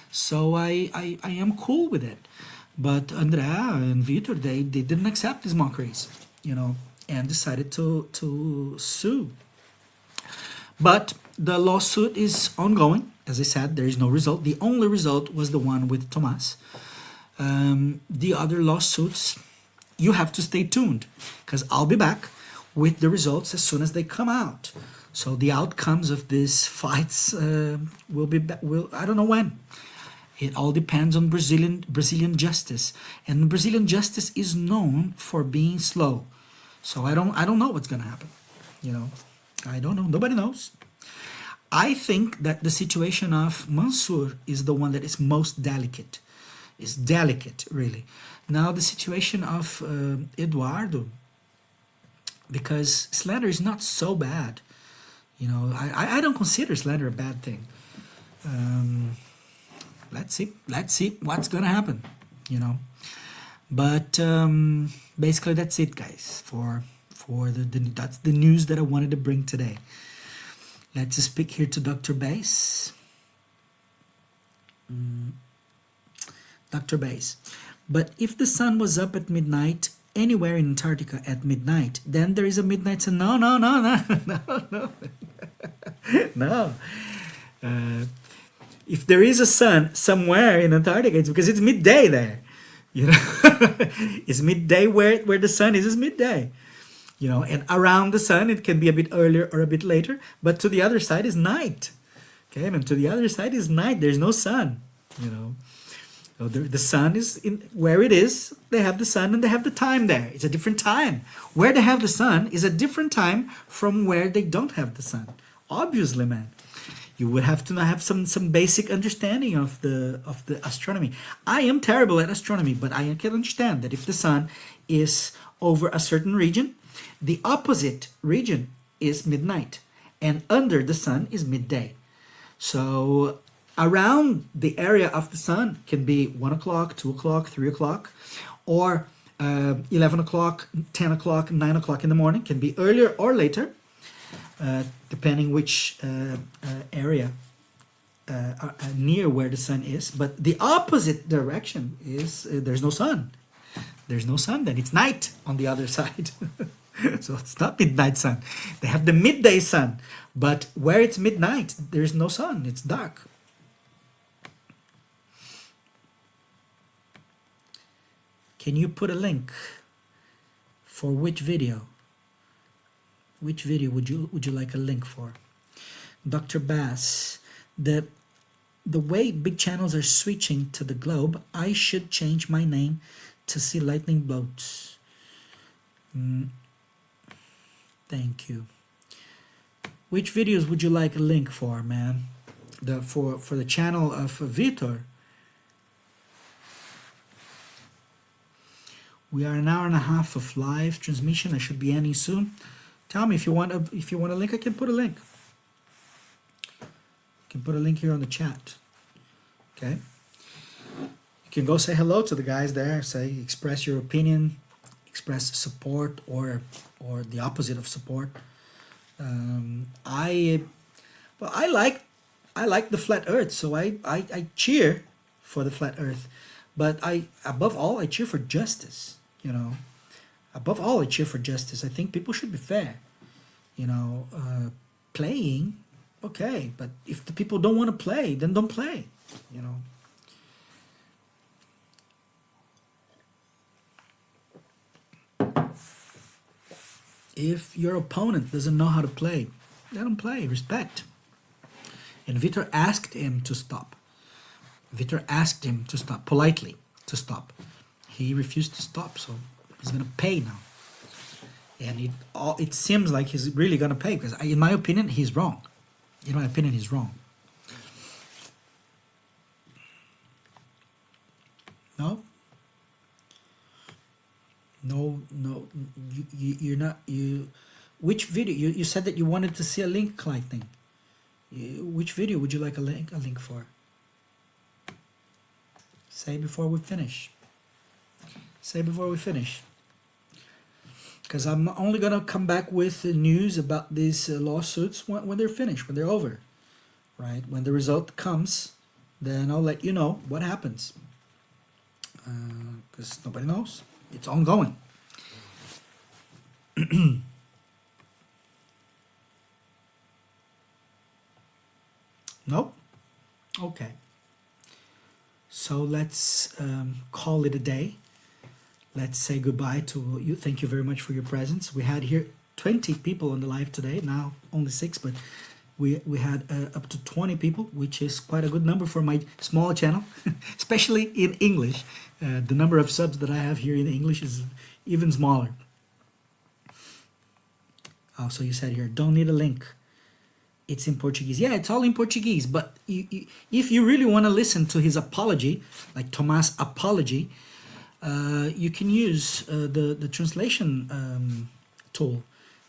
So I am cool with it. But Andrea and Vitor, they didn't accept these mockeries, and decided to sue. But the lawsuit is ongoing. As I said, there is no result. The only result was the one with Tomas. The other lawsuits, you have to stay tuned because I'll be back with the results as soon as they come out. So the outcomes of these fights will be I don't know when. It all depends on Brazilian justice, and Brazilian justice is known for being slow. So I don't know what's gonna happen. I don't know. Nobody knows. I think that the situation of Mansur is the one that is most delicate. It's delicate, really. Now the situation of Eduardo, because slander is not so bad. I don't consider slander a bad thing. Let's see what's gonna happen. But basically that's it, guys. For that's the news that I wanted to bring today. Let's speak here to Dr. Bass. Dr. Bass. But if the sun was up at midnight anywhere in Antarctica at midnight, then there is a midnight sun. No. No. If there is a sun somewhere in Antarctica, it's because it's midday there. It's midday where the sun is midday. And around the sun, it can be a bit earlier or a bit later, but to the other side is night. Okay, and to the other side is night. There's no sun. So the sun is in where it is. They have the sun and they have the time there. It's a different time. Where they have the sun is a different time from where they don't have the sun. Obviously, man. You would have to have some basic understanding of the astronomy. I am terrible at astronomy, but I can understand that if the sun is over a certain region, the opposite region is midnight, and under the sun is midday. So around the area of the sun can be 1 o'clock, 2 o'clock, 3 o'clock, or 11 o'clock, 10 o'clock, 9 o'clock in the morning. Can be earlier or later. Depending which area near where the sun is. But the opposite direction is there's no sun. There's no sun, then it's night on the other side. So it's not midnight sun. They have the midday sun, but where it's midnight, there's no sun. It's dark. Can you put a link for which video? Which video would you like a link for? Dr. Bass, the way big channels are switching to the globe, I should change my name to See Lightning Boats. Thank you. Which videos would you like a link for, man? For the channel of Vitor. We are an hour and a half of live transmission. I should be ending soon. Tell me if you want a link. I can put a link. I can put a link here on the chat. Okay. You can go say hello to the guys there. Say, express your opinion, express support, or the opposite of support. I like the flat Earth, so I cheer for the flat Earth. But above all, I cheer for justice. Above all, I cheer for justice. I think people should be fair. playing, okay, but if the people don't want to play, then don't play, you know. If your opponent doesn't know how to play, let him play, respect. And Victor asked him to stop. Victor asked him to stop, politely to stop. He refused to stop, so he's gonna pay now. And it seems like he's really gonna pay, because in my opinion, he's wrong. In my opinion, he's wrong. No? No, you're not, which video? You said that you wanted to see a link like thing. Which video would you like a link for? Say before we finish. Say before we finish. Because I'm only going to come back with news about these lawsuits when they're finished, when they're over. Right? When the result comes, then I'll let you know what happens. Because nobody knows. It's ongoing. Nope. Okay. So let's call it a day. Let's say goodbye to you. Thank you very much for your presence. We had here 20 people on the live today. Now only 6, but we had up to 20 people, which is quite a good number for my small channel, especially in English. The number of subs that I have here in English is even smaller. Oh, so you said here, don't need a link. It's in Portuguese. Yeah, it's all in Portuguese. But if you really want to listen to his apology, like Tomás' apology, you can use the translation tool.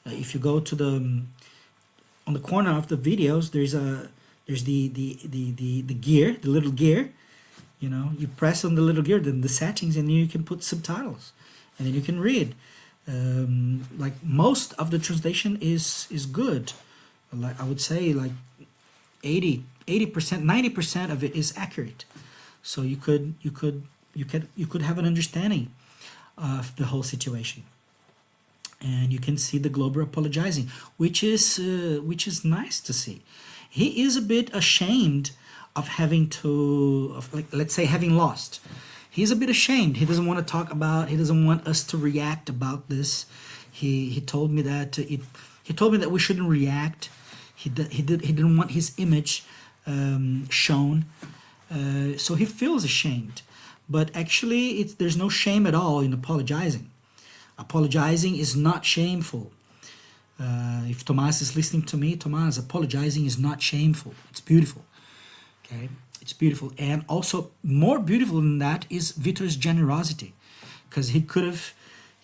If you go to on the corner of the videos, there's the gear, the little gear. You press on the little gear, then the settings, and you can put subtitles, and then you can read. Like most of the translation is good. Like I would say, like 80%, 90% of it is accurate. So you could have an understanding of the whole situation, and you can see the Glober apologizing, which is nice to see. He is a bit ashamed of let's say having lost. He's a bit ashamed. He doesn't want to talk about. He doesn't want us to react about this. He told me that he told me that we shouldn't react. He didn't want his image shown. So he feels ashamed. But actually, there's no shame at all in apologizing. Apologizing is not shameful. If Tomás is listening to me, Tomás, apologizing is not shameful. It's beautiful. Okay, it's beautiful. And also more beautiful than that is Vitor's generosity, because he could have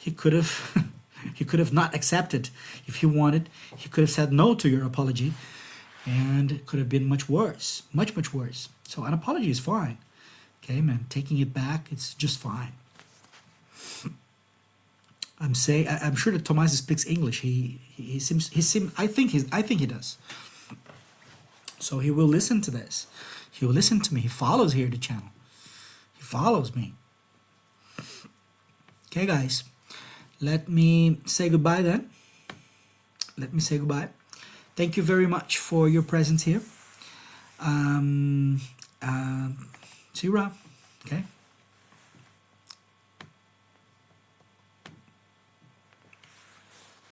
he could have not accepted if he wanted. He could have said no to your apology, and it could have been much worse, much worse. So an apology is fine. Okay, man, taking it back, it's just fine. I'm sure that Tomás speaks English. He seems I think he does. So he will listen to this. He will listen to me. He follows here the channel. He follows me. Okay, guys. Let me say goodbye then. Let me say goodbye. Thank you very much for your presence here. See you around. Okay.